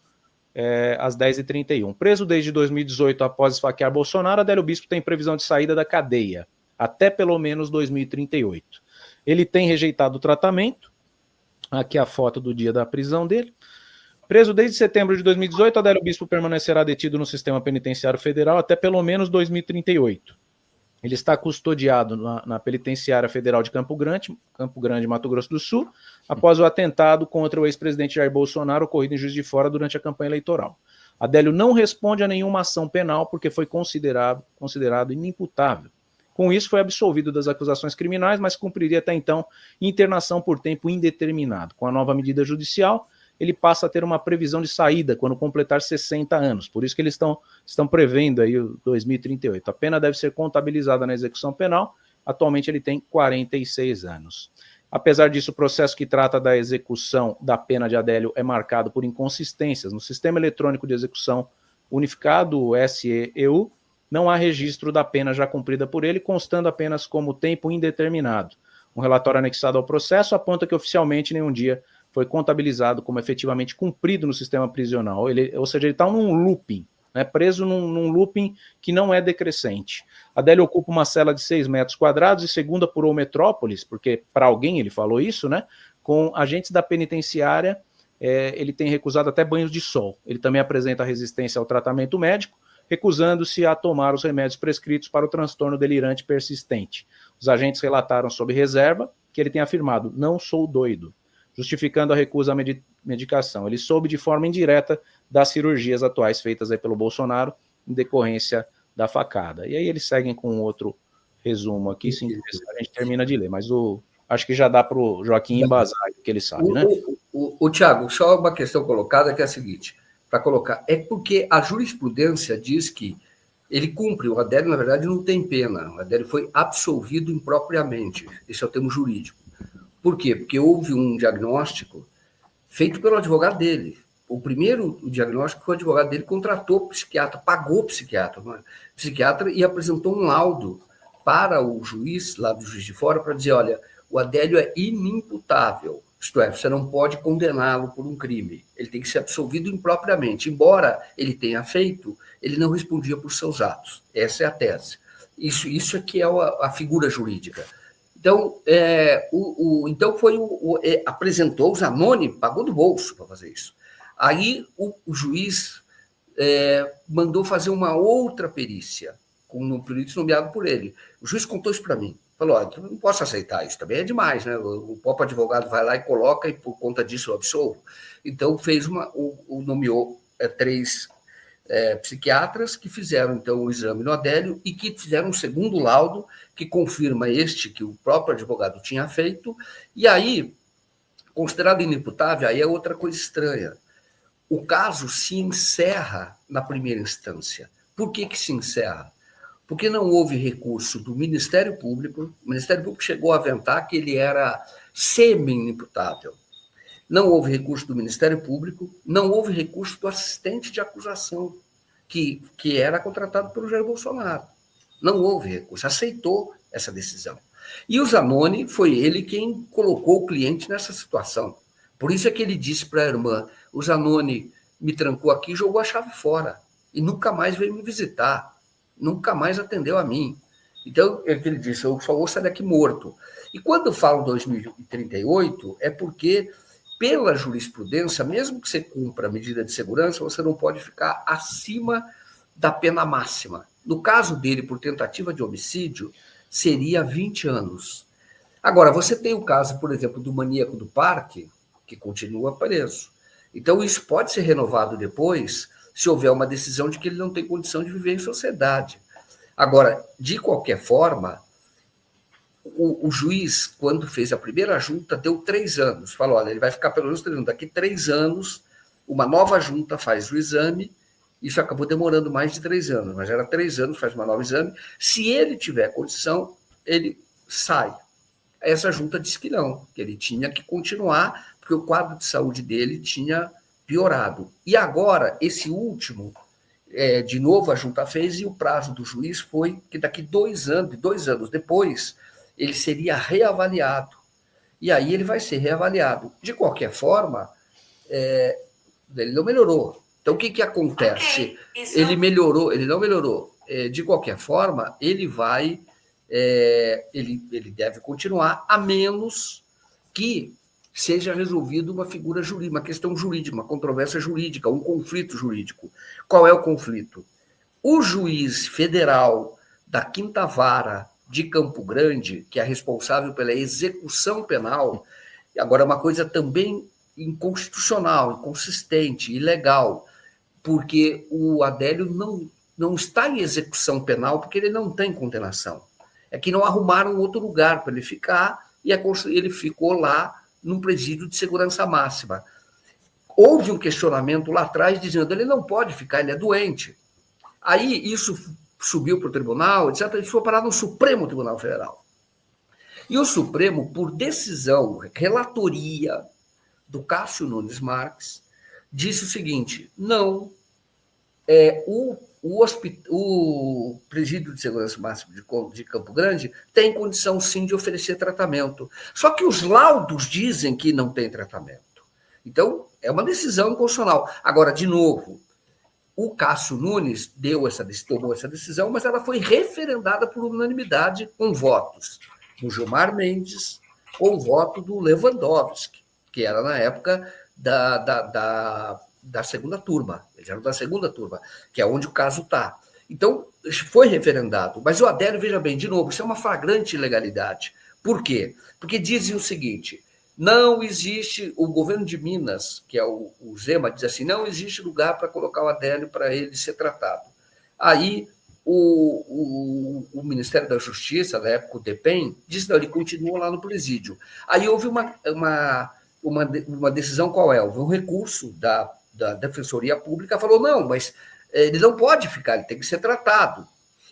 às 10h31. Preso desde 2018 após esfaquear Bolsonaro, Adélio Bispo tem previsão de saída da cadeia, até pelo menos 2038. Ele tem rejeitado o tratamento. Aqui a foto do dia da prisão dele. Preso desde setembro de 2018, Adélio Bispo permanecerá detido no sistema penitenciário federal até pelo menos 2038. Ele está custodiado na penitenciária federal de Campo Grande, Mato Grosso do Sul, após o atentado contra o ex-presidente Jair Bolsonaro ocorrido em Juiz de Fora durante a campanha eleitoral. Adélio não responde a nenhuma ação penal porque foi considerado inimputável. Com isso, foi absolvido das acusações criminais, mas cumpriria até então internação por tempo indeterminado. Com a nova medida judicial, ele passa a ter uma previsão de saída quando completar 60 anos. Por isso que eles estão prevendo aí o 2038. A pena deve ser contabilizada na execução penal. Atualmente ele tem 46 anos. Apesar disso, o processo que trata da execução da pena de Adélio é marcado por inconsistências. No Sistema Eletrônico de Execução Unificado, o SEEU, não há registro da pena já cumprida por ele, constando apenas como tempo indeterminado. Um relatório anexado ao processo aponta que oficialmente nenhum dia foi contabilizado como efetivamente cumprido no sistema prisional. Ou seja, ele está num looping, né, preso num looping que não é decrescente. Adélio ocupa uma cela de 6 metros quadrados e, segundo apurou o Metrópolis, porque para alguém ele falou isso, né, com agentes da penitenciária, ele tem recusado até banhos de sol. Ele também apresenta resistência ao tratamento médico, recusando-se a tomar os remédios prescritos para o transtorno delirante persistente. Os agentes relataram sob reserva que ele tem afirmado, não sou doido, justificando a recusa à medicação. Ele soube de forma indireta das cirurgias atuais feitas aí pelo Bolsonaro em decorrência da facada. E aí eles seguem com outro resumo aqui, sim, a gente termina de ler, mas acho que já dá para o Joaquim embasar o que ele sabe, né? Tiago, só uma questão colocada que é a seguinte, para colocar, é porque a jurisprudência diz que ele cumpre, o Adélio, na verdade, não tem pena, o Adélio foi absolvido impropriamente, esse é o termo jurídico. Por quê? Porque houve um diagnóstico feito pelo advogado dele. O primeiro diagnóstico que o advogado dele contratou o psiquiatra, pagou o psiquiatra e apresentou um laudo para o juiz, lá do Juiz de Fora, para dizer, olha, o Adélio é inimputável, isto é, você não pode condená-lo por um crime, ele tem que ser absolvido impropriamente. Embora ele tenha feito, ele não respondia por seus atos. Essa é a tese. Isso é que é a figura jurídica. Então, apresentou os anônimos, pagou do bolso para fazer isso. Aí o juiz mandou fazer uma outra perícia, com um perito nomeado por ele. O juiz contou isso para mim. Falou, eu não posso aceitar isso, também é demais, né? O próprio advogado vai lá e coloca, e por conta disso eu absolvo. Então, nomeou 3 psiquiatras que fizeram, então, o exame no Adélio e que fizeram um segundo laudo que confirma que o próprio advogado tinha feito. E aí, considerado inimputável, aí é outra coisa estranha. O caso se encerra na primeira instância, Por que se encerra? Porque não houve recurso do Ministério Público. O Ministério Público chegou a aventar que ele era semi-inimputável. Não houve recurso do Ministério Público, não houve recurso do assistente de acusação, que era contratado pelo Jair Bolsonaro. Não houve recurso, aceitou essa decisão. E o Zanoni foi ele quem colocou o cliente nessa situação. Por isso é que ele disse para a irmã, o Zanoni me trancou aqui e jogou a chave fora. E nunca mais veio me visitar. Nunca mais atendeu a mim. Então, é o que ele disse, eu só vou sair daqui morto. E quando eu falo 2038, é porque, pela jurisprudência, mesmo que você cumpra a medida de segurança, você não pode ficar acima da pena máxima. No caso dele, por tentativa de homicídio, seria 20 anos. Agora, você tem o caso, por exemplo, do maníaco do parque, que continua preso. Então, isso pode ser renovado depois, se houver uma decisão de que ele não tem condição de viver em sociedade. Agora, de qualquer forma, o juiz, quando fez a primeira junta, deu 3 anos. Falou, olha, ele vai ficar pelo menos 3 anos. Daqui 3 anos, uma nova junta faz o exame. Isso acabou demorando mais de 3 anos, mas era 3 anos, faz uma nova exame. Se ele tiver condição, ele sai. Essa junta disse que não, que ele tinha que continuar, porque o quadro de saúde dele tinha piorado. E agora, esse último, de novo a junta fez, e o prazo do juiz foi que daqui 2 anos depois, ele seria reavaliado. E aí ele vai ser reavaliado. De qualquer forma, ele não melhorou. Então, o que acontece? Okay, ele melhorou, ele não melhorou. De qualquer forma, ele vai... ele deve continuar, a menos que seja resolvido uma figura jurídica, uma questão jurídica, uma controvérsia jurídica, um conflito jurídico. Qual é o conflito? O juiz federal da 5ª Vara de Campo Grande, que é responsável pela execução penal, agora é uma coisa também inconstitucional, inconsistente, ilegal, porque o Adélio não está em execução penal porque ele não tem condenação. É que não arrumaram outro lugar para ele ficar e ele ficou lá num presídio de segurança máxima. Houve um questionamento lá atrás dizendo que ele não pode ficar, ele é doente. Aí isso subiu para o tribunal, etc. Ele foi parar no Supremo Tribunal Federal. E o Supremo, por decisão, relatoria do Cássio Nunes Marques, disse o seguinte, não, o presídio de segurança máxima de Campo Grande tem condição, sim, de oferecer tratamento. Só que os laudos dizem que não tem tratamento. Então, é uma decisão inconstitucional. Agora, de novo, o Cássio Nunes tomou essa decisão, mas ela foi referendada por unanimidade com votos do Gilmar Mendes, com o voto do Lewandowski, que era, na época, da segunda turma. Eles eram da segunda turma, que é onde o caso está. Então, foi referendado. Mas o Adélio, veja bem, de novo, isso é uma flagrante ilegalidade. Por quê? Porque dizem o seguinte, não existe, o governo de Minas, que é o Zema, diz assim, não existe lugar para colocar o Adélio para ele ser tratado. Aí, o Ministério da Justiça, na época o DEPEN, disse, não, ele continua lá no presídio. Aí houve uma decisão, qual é? Houve um recurso da Defensoria Pública, falou, não, mas ele não pode ficar, ele tem que ser tratado.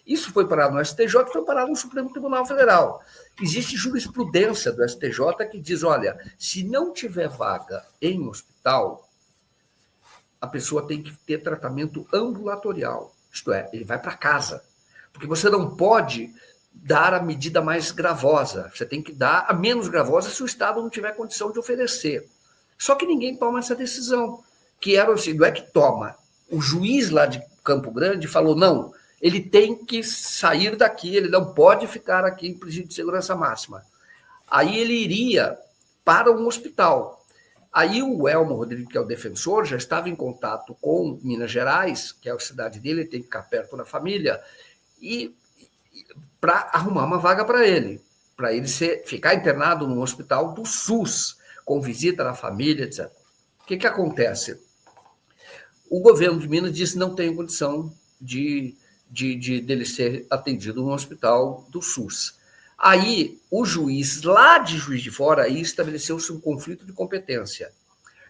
Isso foi parado no STJ, foi parado no Supremo Tribunal Federal. Existe jurisprudência do STJ que diz, olha, se não tiver vaga em hospital, a pessoa tem que ter tratamento ambulatorial. Isto é, ele vai para casa. Porque você não pode dar a medida mais gravosa. Você tem que dar a menos gravosa se o Estado não tiver condição de oferecer. Só que ninguém toma essa decisão. Que era assim, não é que toma. O juiz lá de Campo Grande falou, não, ele tem que sair daqui, ele não pode ficar aqui em presídio de segurança máxima. Aí ele iria para um hospital. Aí o Elmo Rodrigues, que é o defensor, já estava em contato com Minas Gerais, que é a cidade dele, ele tem que ficar perto da família, e para arrumar uma vaga para ele ficar internado num hospital do SUS, com visita na família, etc. O que acontece? O governo de Minas disse que não tem condição dele ser atendido num hospital do SUS. Aí, o juiz, lá de Juiz de Fora, aí estabeleceu-se um conflito de competência,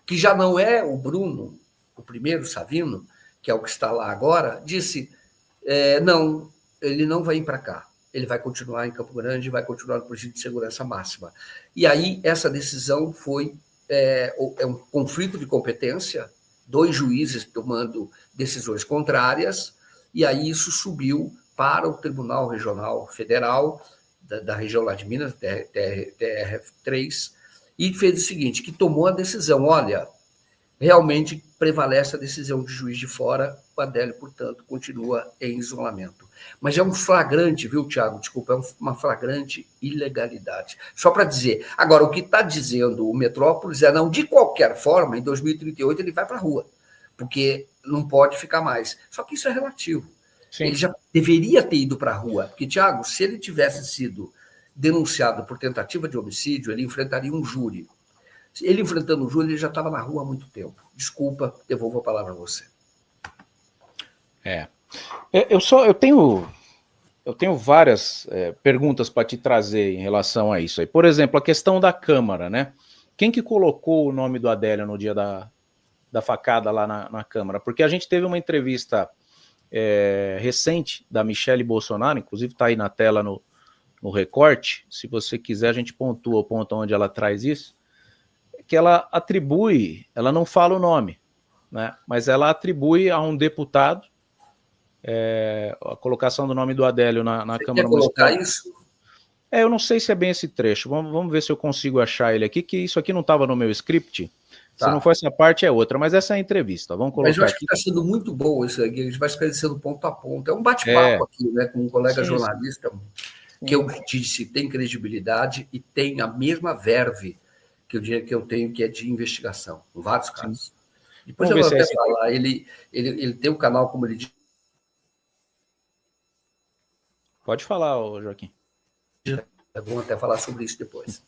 que já não é o Bruno, o primeiro Savino, que é o que está lá agora, disse, Não, ele não vai ir para cá. Ele vai continuar em Campo Grande, vai continuar no Presídio de Segurança Máxima. E aí, essa decisão foi um conflito de competência, 2 juízes tomando decisões contrárias, e aí isso subiu para o Tribunal Regional Federal, da região lá de Minas, TRF3, e fez o seguinte, que tomou a decisão, olha, realmente prevalece a decisão de juiz de fora, o Adélio, portanto, continua em isolamento. Mas é um flagrante, viu, Tiago? Desculpa, é uma flagrante ilegalidade. Só para dizer. Agora, o que está dizendo o Metrópolis não, de qualquer forma, em 2038 ele vai para a rua, porque não pode ficar mais. Só que isso é relativo. Sim. Ele já deveria ter ido para a rua, porque, Tiago, se ele tivesse sido denunciado por tentativa de homicídio, ele enfrentaria um júri. Ele enfrentando o júri, ele já estava na rua há muito tempo. Desculpa, devolvo a palavra a você. Eu tenho várias perguntas para te trazer em relação a isso aí. Por exemplo, a questão da Câmara, né? Quem que colocou o nome do Adélio no dia da facada lá na Câmara? Porque a gente teve uma entrevista recente da Michele Bolsonaro, inclusive está aí na tela no recorte, se você quiser a gente pontua o ponto onde ela traz isso, que ela atribui, ela não fala o nome, né? Mas ela atribui a um deputado a colocação do nome do Adélio na Câmara Municipal. Colocar isso? Eu não sei se é bem esse trecho. Vamos ver se eu consigo achar ele aqui, que isso aqui não estava no meu script. Tá. Se não for essa parte, é outra. Mas essa é a entrevista. Vamos colocar. Mas eu acho aqui. Que está sendo muito bom isso aqui. A gente vai esclarecendo ponto a ponto. É um bate-papo aqui, né, com um colega jornalista que eu disse tem credibilidade e tem a mesma verve que eu diria que eu tenho, que é de investigação, em vários casos. Depois eu vou até falar. Ele tem um canal, como ele diz. Pode falar, Joaquim. É bom até falar sobre isso depois.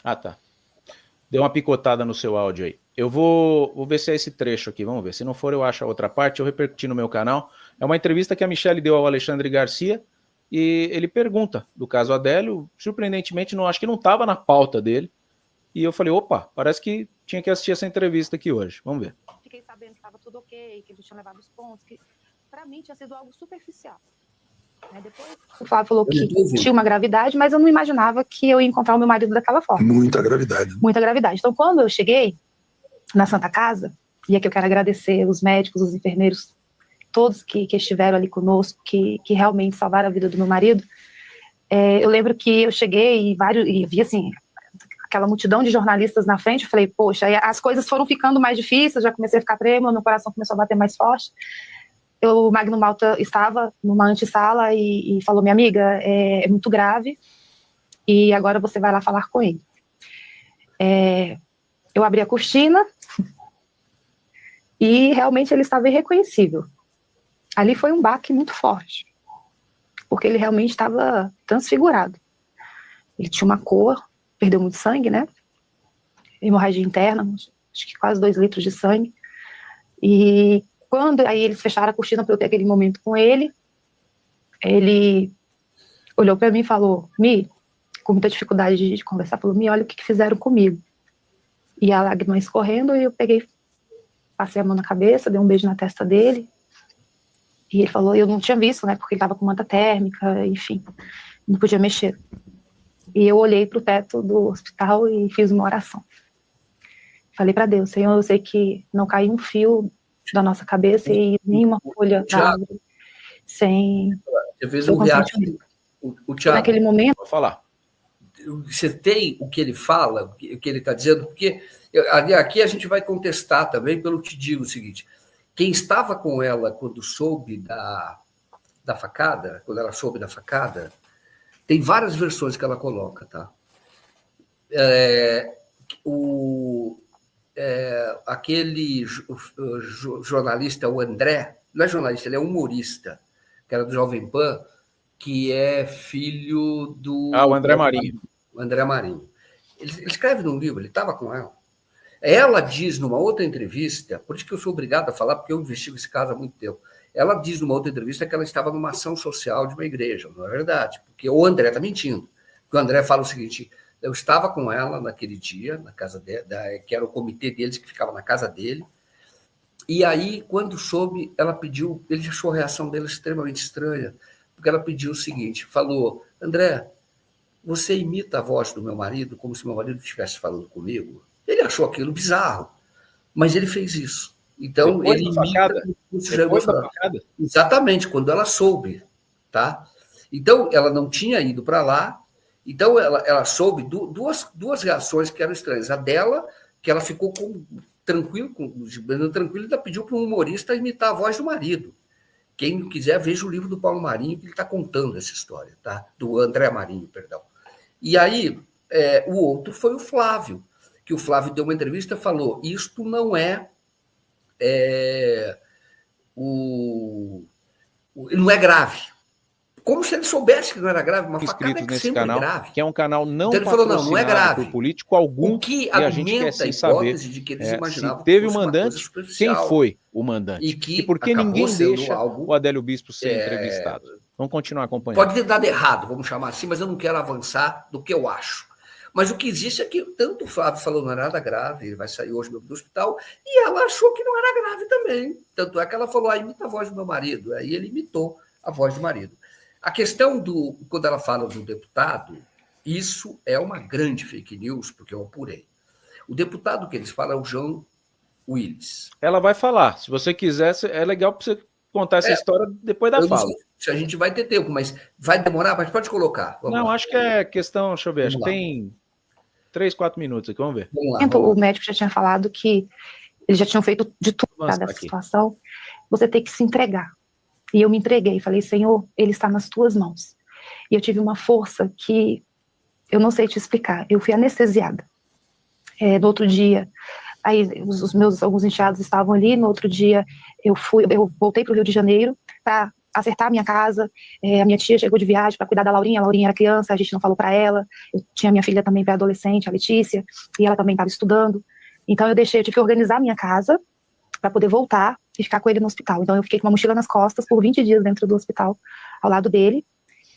Tá. Deu uma picotada no seu áudio aí. Eu vou ver se é esse trecho aqui, vamos ver. Se não for, eu acho a outra parte, eu repercuti no meu canal. É uma entrevista que a Michele deu ao Alexandre Garcia e ele pergunta do caso Adélio. Surpreendentemente, acho que não estava na pauta dele. E eu falei, opa, parece que tinha que assistir essa entrevista aqui hoje. Vamos ver. Fiquei sabendo que estava tudo ok, que ele tinha levado os pontos, que para mim tinha sido algo superficial. Depois o Flávio falou que tinha uma gravidade, mas eu não imaginava que eu ia encontrar o meu marido daquela forma. Muita gravidade. Muita gravidade. Então, quando eu cheguei na Santa Casa, e aqui eu quero agradecer os médicos, os enfermeiros, todos que estiveram ali conosco, que realmente salvaram a vida do meu marido, eu lembro que eu cheguei e vi assim, aquela multidão de jornalistas na frente, eu falei, poxa, aí as coisas foram ficando mais difíceis, já comecei a ficar trêmula, meu coração começou a bater mais forte. O Magno Malta estava numa antessala e falou, minha amiga, é muito grave, e agora você vai lá falar com ele. Eu abri a cortina e realmente ele estava irreconhecível. Ali foi um baque muito forte, porque ele realmente estava transfigurado. Ele tinha uma cor, perdeu muito sangue, né? Hemorragia interna, acho que quase 2 litros de sangue. E quando aí eles fecharam a cortina para eu ter aquele momento com ele, ele olhou para mim e falou, Mi, com muita dificuldade de conversar, falou, Mi, olha o que fizeram comigo. E a lágrima escorrendo, e eu peguei, passei a mão na cabeça, dei um beijo na testa dele, e ele falou, eu não tinha visto, né, porque ele estava com manta térmica, enfim, não podia mexer. E eu olhei para o teto do hospital e fiz uma oração. Falei para Deus, Senhor, eu sei que não caiu um fio da nossa cabeça e nenhuma folha da árvore sem o consentimento. O Thiago, naquele momento... Vou falar. Você tem o que ele fala, o que ele está dizendo, porque aqui a gente vai contestar também, pelo que te digo o seguinte, quem estava com ela quando soube da facada, quando ela soube da facada, tem várias versões que ela coloca, tá? Aquele jornalista, o André, não é jornalista, ele é humorista, que era do Jovem Pan, que é filho do... o André Marinho. O André Marinho. Ele escreve num livro, ele estava com ela. Ela diz numa outra entrevista, por isso que eu sou obrigado a falar, porque eu investigo esse caso há muito tempo, ela diz numa outra entrevista que ela estava numa ação social de uma igreja, não é verdade, porque o André está mentindo. Porque o André fala o seguinte, eu estava com ela naquele dia, na casa dele, que era o comitê deles que ficava na casa dele, E aí, quando soube, ela pediu, ele achou a reação dela extremamente estranha, porque ela pediu o seguinte, falou, André, você imita a voz do meu marido como se meu marido estivesse falando comigo? Ele achou aquilo bizarro, mas ele fez isso. Então, depois ele da imita... Depois da facada? Exatamente, quando ela soube, tá? Então, ela não tinha ido para lá, então ela soube duas reações que eram estranhas. A dela, que ela ficou tranquila, ainda pediu para um humorista imitar a voz do marido. Quem quiser, veja o livro do Paulo Marinho, que ele está contando essa história, tá? Do André Marinho, perdão. E aí, o outro foi o Flávio, que o Flávio deu uma entrevista e falou, isto não não é grave. Como se ele soubesse que não era grave, uma facada que sempre canal, é grave. que é um canal não então ele falou, não é grave. Por político algum, o que e a gente quer aumenta a saber de que eles imaginavam se teve que o mandante, quem foi o mandante. E por que ninguém deixa o Adélio Bispo ser entrevistado. Vamos continuar acompanhando. Pode ter dado errado, vamos chamar assim, mas eu não quero avançar do que eu acho. Mas o que existe é que tanto o Flávio falou não era nada grave, ele vai sair hoje do hospital, e ela achou que não era grave também. Tanto é que ela falou, imita a voz do meu marido. Aí ele imitou a voz do marido. A questão quando ela fala do deputado, isso é uma grande fake news, porque eu apurei. O deputado que eles falam é o João Willis. Ela vai falar. Se você quiser, é legal para você contar essa história depois da fala. Se a gente vai ter tempo, mas vai demorar, mas pode colocar. Vamos lá. Acho que é questão, deixa eu ver, acho que tem 3, 4 minutos aqui, vamos ver. O médico já tinha falado que eles já tinham feito de tudo dessa situação. Você tem que se entregar. E eu me entreguei, falei, Senhor, ele está nas tuas mãos. E eu tive uma força que eu não sei te explicar. Eu fui anestesiada. No outro dia, aí os meus alguns enteados estavam ali. No outro dia, eu voltei para o Rio de Janeiro para acertar a minha casa. A minha tia chegou de viagem para cuidar da Laurinha. A Laurinha era criança, a gente não falou para ela. Eu tinha minha filha também pré-adolescente, a Letícia, e ela também estava estudando. Então eu tive que organizar a minha casa para poder voltar e ficar com ele no hospital. Então eu fiquei com uma mochila nas costas por 20 dias dentro do hospital, ao lado dele.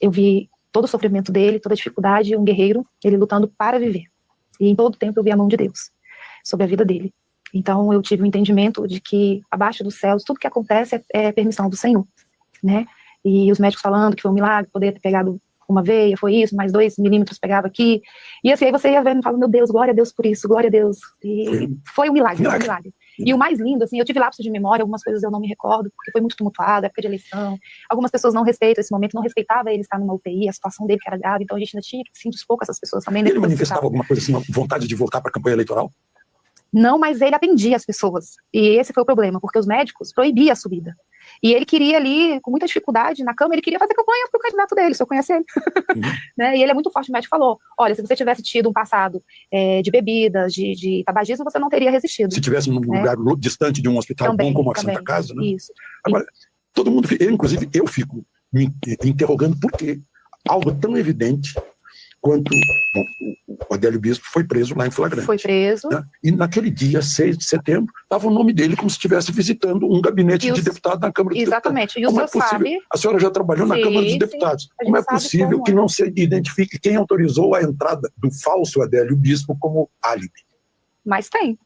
Eu vi todo o sofrimento dele, toda a dificuldade, um guerreiro, ele lutando para viver. E em todo tempo eu vi a mão de Deus sobre a vida dele. Então eu tive um entendimento de que abaixo dos céus, tudo que acontece é permissão do Senhor, né? E os médicos falando que foi um milagre poder ter pegado uma veia, foi isso, mais 2 milímetros pegava aqui. E assim, aí você ia vendo e fala, meu Deus, glória a Deus por isso, glória a Deus. E foi um milagre, foi um milagre. E o mais lindo, assim, eu tive lapso de memória, algumas coisas eu não me recordo, porque foi muito tumultuado, época de eleição. Algumas pessoas não respeitam esse momento, não respeitava ele estar numa UTI, a situação dele que era grave, então a gente ainda tinha que se indispor com essas pessoas também. Ele manifestava alguma coisa assim, vontade de voltar para a campanha eleitoral? Não, mas ele atendia as pessoas. E esse foi o problema, porque os médicos proibiam a subida. E ele queria ali, com muita dificuldade, na cama, ele queria fazer campanha para o candidato dele, se eu conhecer ele. Né? E ele é muito forte, o médico falou, olha, se você tivesse tido um passado de bebidas, de tabagismo, você não teria resistido. Se tivesse num lugar distante de um hospital também, bom como a Santa Casa, né? Isso. Agora, todo mundo, inclusive eu fico me interrogando por que algo tão evidente quanto o Adélio Bispo foi preso lá em flagrante. Foi preso. Né? E naquele dia, 6 de setembro, estava o nome dele como se estivesse visitando um gabinete de deputado na Câmara dos Exatamente. Deputados. E o senhor sabe... A senhora já trabalhou na Câmara dos Deputados. Como é possível que não se identifique quem autorizou a entrada do falso Adélio Bispo como álibi? Mas tem.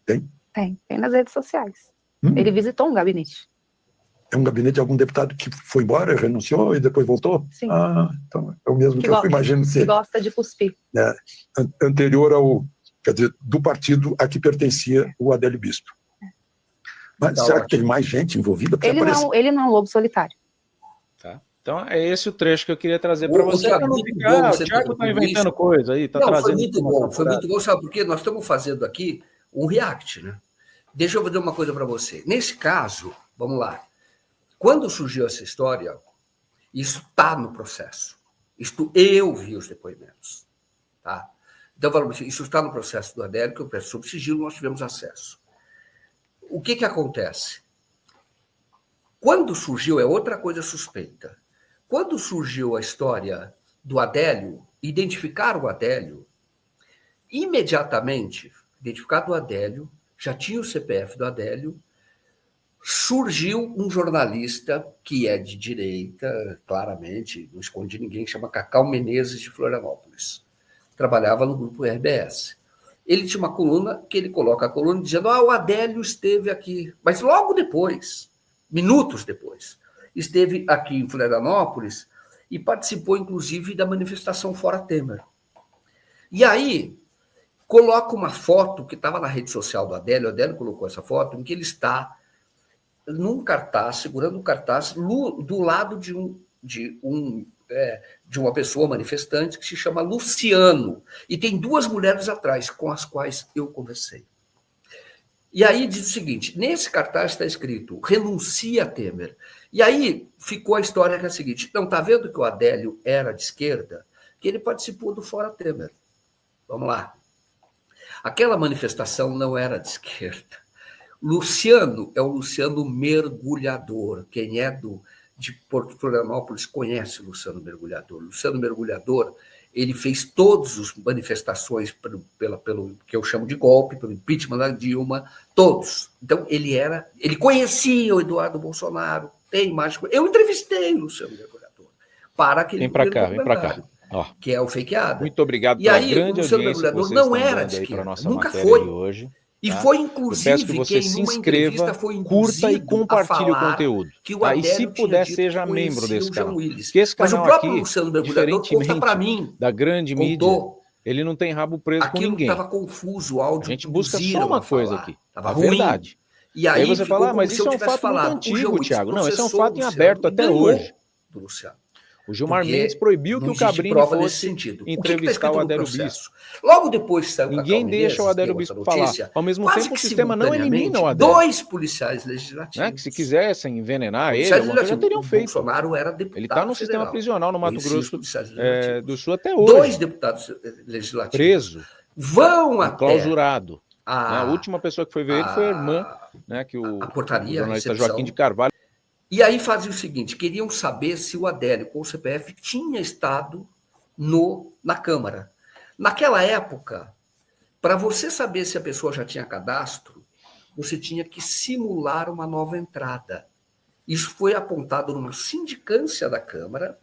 Tem? Tem nas redes sociais. Ele visitou um gabinete. É um gabinete de algum deputado que foi embora, renunciou e depois voltou? Sim. Então é o mesmo que eu imagino ser. Que gosta de cuspir. Anterior ao, quer dizer, do partido a que pertencia o Adélio Bispo. Mas será que tem mais gente envolvida? Ele não é um lobo solitário. Tá. Então é esse o trecho que eu queria trazer para você. O Thiago está inventando coisa aí, está trazendo... Foi muito bom, foi muito bom, sabe por quê? Nós estamos fazendo aqui um react, né? Deixa eu dizer uma coisa para você. Nesse caso, vamos lá. Quando surgiu essa história, isso está no processo. Eu vi os depoimentos. Tá? Então, isso está no processo do Adélio, que eu peço sob sigilo, nós tivemos acesso. O que acontece? Quando surgiu, é outra coisa suspeita. Quando surgiu a história do Adélio, identificaram o Adélio, imediatamente, identificado o Adélio, já tinha o CPF do Adélio, surgiu um jornalista que é de direita, claramente, não esconde ninguém, que chama Cacau Menezes, de Florianópolis. Trabalhava no grupo RBS. ele tinha uma coluna que ele coloca a coluna dizendo: o Adélio esteve aqui. Mas logo depois, minutos depois, esteve aqui em Florianópolis e participou, inclusive, da manifestação Fora Temer. E aí, coloca uma foto que estava na rede social do Adélio, o Adélio colocou essa foto, em que ele está num cartaz, segurando um cartaz, do lado de uma pessoa manifestante que se chama Luciano. E tem 2 mulheres atrás, com as quais eu conversei. E aí diz o seguinte: nesse cartaz está escrito: renuncia a Temer. E aí ficou a história que é a seguinte: não, está vendo que o Adélio era de esquerda? Que ele participou do Fora Temer. Vamos lá. Aquela manifestação não era de esquerda. Luciano é o Luciano Mergulhador. Quem é de Porto Florianópolis conhece o Luciano Mergulhador. Luciano Mergulhador, ele fez todas as manifestações pelo que eu chamo de golpe, pelo impeachment da Dilma, todos. Então, ele conhecia o Eduardo Bolsonaro, tem imagem. Eu entrevistei o Luciano Mergulhador para aquele vem para cá. Ó, que é o fakeado. Muito obrigado pela grande audiência que vocês não era de esquerda, nunca foi. De hoje. E tá? foi, inclusive, peço que você se inscreva, curta e compartilhe o conteúdo. Tá? E se puder, seja membro desse canal. Porque esse canal aqui, diferentemente da grande mídia, ele não tem rabo preso com ninguém. Estava confuso, o áudio. A gente busca só uma coisa aqui, a ruim. Verdade. E aí você fala, mas isso é um fato muito antigo, Thiago. Não, esse é um fato em aberto até hoje. Do Luciano. O Gilmar Mendes proibiu que o Cabrini fosse entrevistar o Adélio Bispo. Logo depois que saiu Ninguém deixa o Adélio Bispo falar. Ao mesmo tempo, o sistema não elimina o Adélio. 2 policiais legislativos. Né? Que se quisessem envenenar ele, já teriam feito. Bolsonaro era deputado. Ele está no sistema prisional no Mato Grosso do Sul até hoje. 2 deputados legislativos. Preso. Vão até. Clausurado. A última pessoa que foi ver ele foi a irmã, né, que o jornalista Joaquim de Carvalho. E aí fazia o seguinte: queriam saber se o Adélio, com o CPF, tinha estado na Câmara. Naquela época, para você saber se a pessoa já tinha cadastro, você tinha que simular uma nova entrada. Isso foi apontado numa sindicância da Câmara,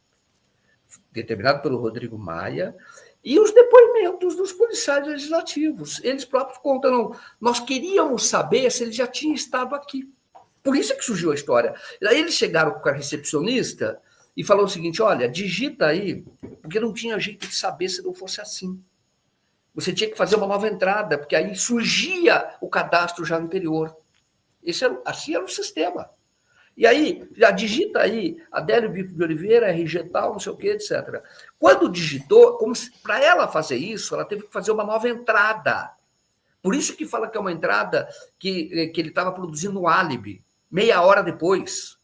determinado pelo Rodrigo Maia, e os depoimentos dos policiais legislativos. Eles próprios contam: nós queríamos saber se ele já tinha estado aqui. Por isso é que surgiu a história. Aí eles chegaram com a recepcionista e falaram o seguinte: olha, digita aí, porque não tinha jeito de saber se não fosse assim. Você tinha que fazer uma nova entrada, porque aí surgia o cadastro já anterior. Assim era o sistema. E aí, já digita aí, Adélio Bispo de Oliveira, RG tal, não sei o quê, etc. Quando digitou, para ela fazer isso, ela teve que fazer uma nova entrada. Por isso que fala que é uma entrada que ele estava produzindo um álibi. Meia hora depois,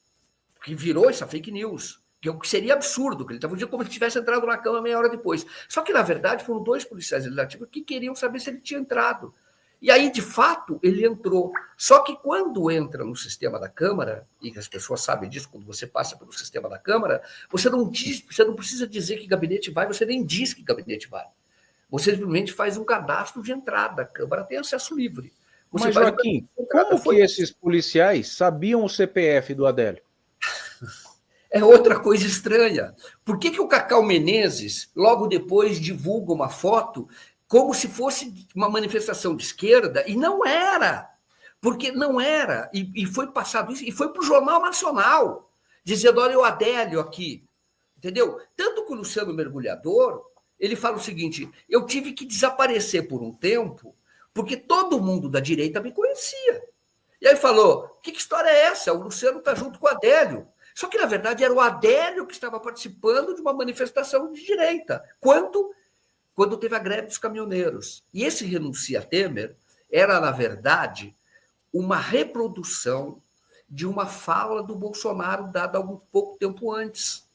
que virou essa fake news, que seria absurdo, que ele estava como se tivesse entrado na cama meia hora depois. Só que, na verdade, foram 2 policiais legislativos que queriam saber se ele tinha entrado. E aí, de fato, ele entrou. Só que quando entra no sistema da Câmara, e as pessoas sabem disso, quando você passa pelo sistema da Câmara, você não precisa dizer que gabinete vai, você nem diz que gabinete vai. Você simplesmente faz um cadastro de entrada, a Câmara tem acesso livre. Mas, Joaquim, como que esses policiais sabiam o CPF do Adélio? É outra coisa estranha. Por que o Cacau Menezes, logo depois, divulga uma foto como se fosse uma manifestação de esquerda? E não era. Porque não era. E foi passado isso, e foi para o Jornal Nacional, dizendo: olha o Adélio aqui. Entendeu? Tanto que o Luciano Mergulhador, ele fala o seguinte: eu tive que desaparecer por um tempo, porque todo mundo da direita me conhecia. E aí falou: que história é essa? O Luciano está junto com o Adélio. Só que, na verdade, era o Adélio que estava participando de uma manifestação de direita. Quando teve a greve dos caminhoneiros. E esse renuncia a Temer era, na verdade, uma reprodução de uma fala do Bolsonaro dada algum pouco tempo antes.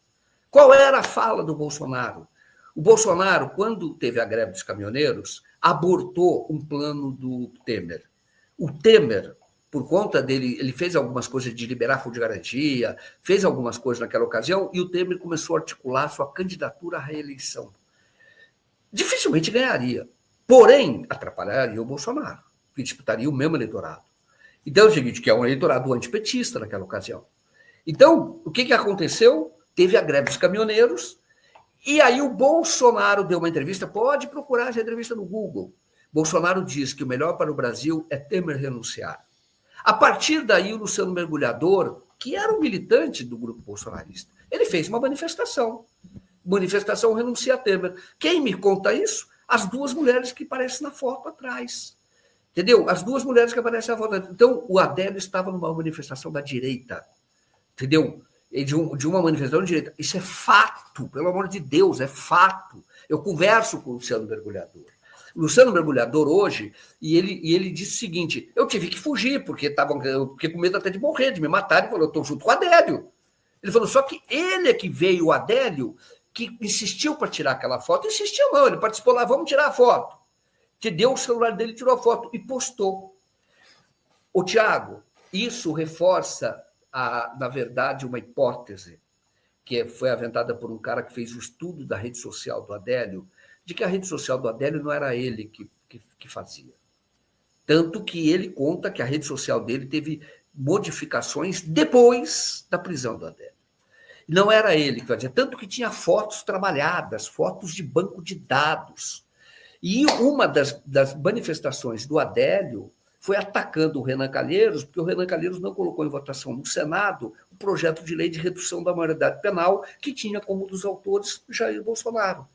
Qual era a fala do Bolsonaro? O Bolsonaro, quando teve a greve dos caminhoneiros, abortou um plano do Temer. O Temer, por conta dele, ele fez algumas coisas de liberar fundo de garantia, fez algumas coisas naquela ocasião, e o Temer começou a articular sua candidatura à reeleição. Dificilmente ganharia, porém, atrapalharia o Bolsonaro, que disputaria o mesmo eleitorado. Então é o seguinte, que é um eleitorado antipetista naquela ocasião. Então, o que aconteceu? Teve a greve dos caminhoneiros, e aí o Bolsonaro deu uma entrevista, pode procurar essa entrevista no Google. Bolsonaro diz que o melhor para o Brasil é Temer renunciar. A partir daí, o Luciano Mergulhador, que era um militante do grupo bolsonarista, ele fez uma manifestação. Manifestação renuncia a Temer. Quem me conta isso? As duas mulheres que aparecem na foto atrás. Entendeu? As duas mulheres que aparecem na foto atrás. Então, o Adélio estava numa manifestação da direita. Entendeu? De uma manifestação de direita. Isso é fato, pelo amor de Deus, é fato. Eu converso com o Luciano Mergulhador. O Luciano Mergulhador hoje, e ele disse o seguinte: eu tive que fugir, porque fiquei com medo até de morrer, de me matar. Ele falou: eu estou junto com o Adélio. Ele falou: só que ele é que veio, o Adélio, que insistiu para tirar aquela foto. Insistiu não, ele participou lá, vamos tirar a foto. Que deu o celular dele, tirou a foto e postou. Ô, Tiago, isso reforça, na verdade, uma hipótese que foi aventada por um cara que fez o estudo da rede social do Adélio, de que a rede social do Adélio não era ele que fazia. Tanto que ele conta que a rede social dele teve modificações depois da prisão do Adélio. Não era ele que fazia, tanto que tinha fotos trabalhadas, fotos de banco de dados. E uma das manifestações do Adélio foi atacando o Renan Calheiros, porque o Renan Calheiros não colocou em votação no Senado o projeto de lei de redução da maioridade penal, que tinha como um dos autores Jair Bolsonaro.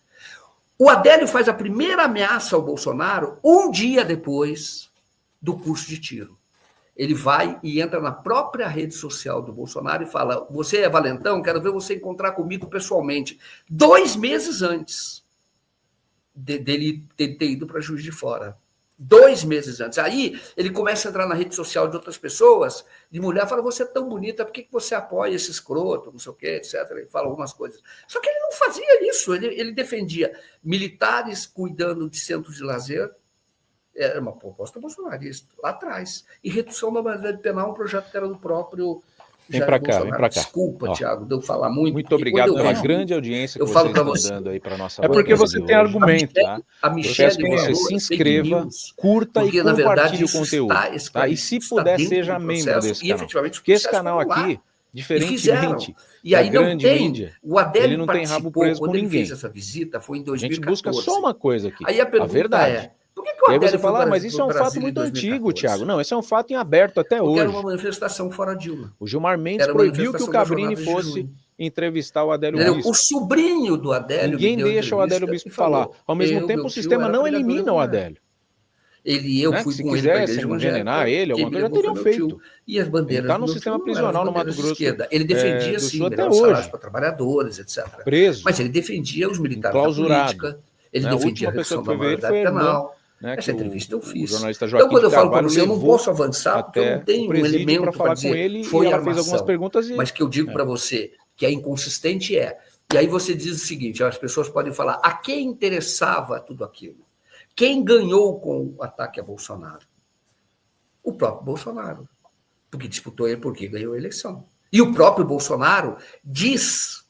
O Adélio faz a primeira ameaça ao Bolsonaro um dia depois do curso de tiro. Ele vai e entra na própria rede social do Bolsonaro e fala: você é valentão? Quero ver você encontrar comigo pessoalmente. 2 meses antes dele ter ido para Juiz de Fora. 2 meses antes. Aí ele começa a entrar na rede social de outras pessoas, de mulher, fala: você é tão bonita, por que você apoia esse escroto, não sei o quê, etc. Ele fala algumas coisas. Só que ele não fazia isso, ele defendia militares cuidando de centros de lazer, era uma proposta bolsonarista, lá atrás. E redução da maioridade penal, um projeto que era do próprio Vem para cá, vem para cá. Desculpa, Tiago, de eu falar muito. Muito obrigado pela grande audiência que vocês estão dando aí para a nossa. É porque você tem argumento, tá? A Michelle que você se inscreva, curta e compartilhe o conteúdo. Tá? E se puder, seja membro desse canal. Porque esse canal aqui, diferentemente da grande mídia, ele não tem rabo preso com ninguém. Fez essa visita, foi em 2014. A gente busca só uma coisa aqui, aí a verdade. É, por que o e aí você fala: mas isso é um fato muito antigo, Tiago. Não, esse é um fato em aberto até hoje. Era uma manifestação fora Dilma. O Gilmar Mendes proibiu que o Cabrini fosse entrevistar o Adélio Bispo. O sobrinho do Adélio. Ninguém deixa o Adélio Bispo falar. Ao mesmo tempo, o sistema não elimina o Adélio. Eu fui se com ele para a igreja envenenar ele, alguma coisa já teriam feito. E as bandeiras está no sistema prisional no Mato Grosso. Ele defendia, sim, até hoje para trabalhadores, etc. Preso. Mas ele defendia os militares clausurado. Da política, ele defendia a redução da maioridade penal. Essa entrevista eu fiz. Então, quando eu falo para você, eu não posso avançar, porque eu não tenho um elemento para falar com ele, foi e ela armação. Fez algumas perguntas mas que eu digo para você que é inconsistente E aí você diz o seguinte: as pessoas podem falar, a quem interessava tudo aquilo? Quem ganhou com o ataque a Bolsonaro? O próprio Bolsonaro. Porque disputou ele, porque ganhou a eleição. E o próprio Bolsonaro diz,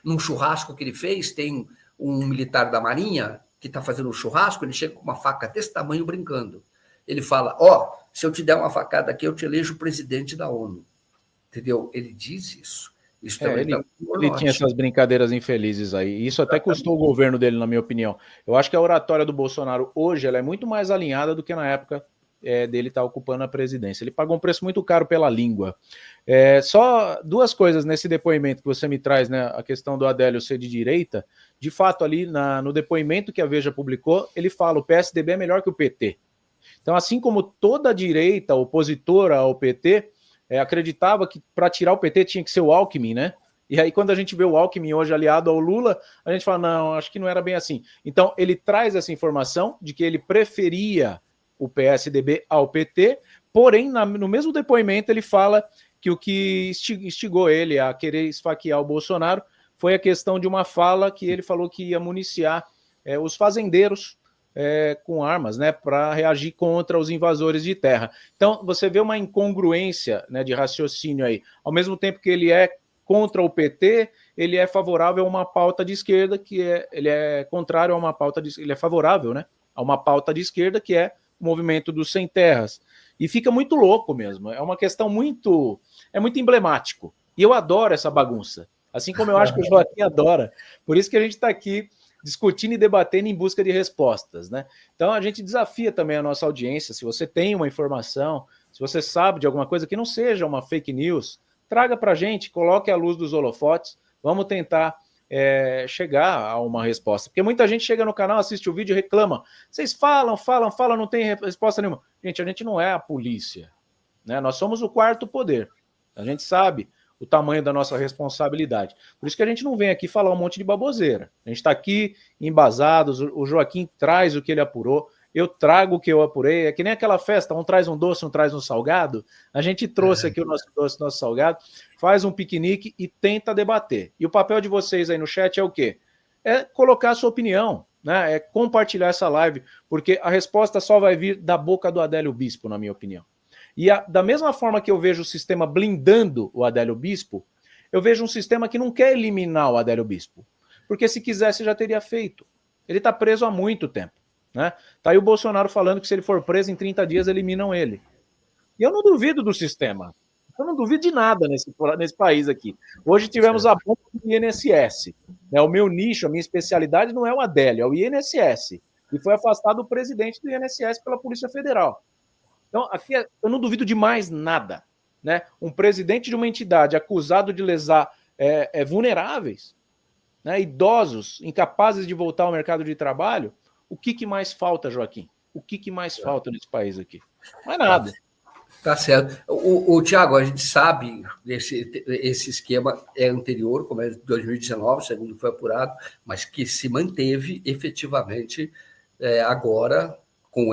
num churrasco que ele fez, tem um militar da Marinha que está fazendo um churrasco, ele chega com uma faca desse tamanho brincando. Ele fala: se eu te der uma facada aqui, eu te elejo presidente da ONU. Entendeu? Ele diz isso. Isso também ele tinha essas brincadeiras infelizes aí. Isso até custou o governo dele, na minha opinião. Eu acho que a oratória do Bolsonaro hoje ela é muito mais alinhada do que na época dele estar ocupando a presidência. Ele pagou um preço muito caro pela língua. Só 2 coisas nesse depoimento que você me traz, né? A questão do Adélio ser de direita. De fato, ali no depoimento que a Veja publicou, ele fala: o PSDB é melhor que o PT. Então, assim como toda a direita opositora ao PT acreditava que para tirar o PT tinha que ser o Alckmin, né? E aí, quando a gente vê o Alckmin hoje aliado ao Lula, a gente fala: não, acho que não era bem assim. Então, ele traz essa informação de que ele preferia o PSDB ao PT, porém, no mesmo depoimento, ele fala que o que instigou ele a querer esfaquear o Bolsonaro foi a questão de uma fala que ele falou que ia municiar os fazendeiros com armas, né, para reagir contra os invasores de terra. Então, você vê uma incongruência, né, de raciocínio aí. Ao mesmo tempo que ele é contra o PT, ele é favorável a uma pauta de esquerda, ele é contrário a uma pauta ele é favorável, né, a uma pauta de esquerda, que é o movimento dos sem terras. E fica muito louco mesmo. É uma questão muito emblemático. E eu adoro essa bagunça. Assim como eu acho que o Joaquim adora. Por isso que a gente está aqui discutindo e debatendo em busca de respostas, né? Então a gente desafia também a nossa audiência, se você tem uma informação, se você sabe de alguma coisa que não seja uma fake news, traga para a gente, coloque à luz dos holofotes, vamos tentar chegar a uma resposta. Porque muita gente chega no canal, assiste o vídeo e reclama. Vocês falam, não tem resposta nenhuma. Gente, a gente não é a polícia, né? Nós somos o quarto poder. A gente sabe o tamanho da nossa responsabilidade. Por isso que a gente não vem aqui falar um monte de baboseira. A gente está aqui embasados, o Joaquim traz o que ele apurou, eu trago o que eu apurei. É que nem aquela festa, um traz um doce, um traz um salgado. A gente trouxe aqui o nosso doce, nosso salgado, faz um piquenique e tenta debater. E o papel de vocês aí no chat é o quê? É colocar a sua opinião, né? É compartilhar essa live, porque a resposta só vai vir da boca do Adélio Bispo, na minha opinião. E da mesma forma que eu vejo o sistema blindando o Adélio Bispo, eu vejo um sistema que não quer eliminar o Adélio Bispo. Porque se quisesse já teria feito. Ele está preso há muito tempo, né? Tá aí o Bolsonaro falando que se ele for preso em 30 dias eliminam ele. E eu não duvido do sistema. Eu não duvido de nada nesse país aqui. Hoje tivemos a bomba do INSS. O meu nicho, a minha especialidade não é o Adélio, é o INSS. E foi afastado o presidente do INSS pela Polícia Federal. Então, aqui eu não duvido de mais nada, né? Um presidente de uma entidade acusado de lesar vulneráveis, né? Idosos, incapazes de voltar ao mercado de trabalho, o que mais falta, Joaquim? O que mais falta nesse país aqui? Não é nada. Tá certo. O Tiago, a gente sabe esse esquema é anterior, como é de 2019, segundo foi apurado, mas que se manteve efetivamente agora com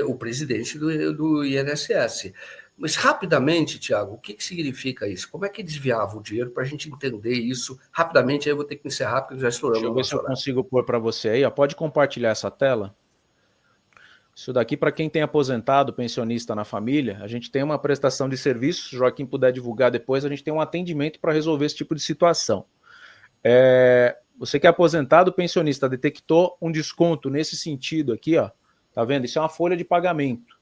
o presidente do INSS. Mas, rapidamente, Tiago, o que significa isso? Como é que desviava o dinheiro para a gente entender isso? Rapidamente, aí eu vou ter que encerrar, porque já estouramos. Deixa eu ver se eu consigo pôr para você aí. Ó. Pode compartilhar essa tela? Isso daqui, para quem tem aposentado, pensionista na família, a gente tem uma prestação de serviço, se o Joaquim puder divulgar depois, a gente tem um atendimento para resolver esse tipo de situação. Você que é aposentado, pensionista, detectou um desconto nesse sentido aqui, ó. Tá vendo? Isso é uma folha de pagamento.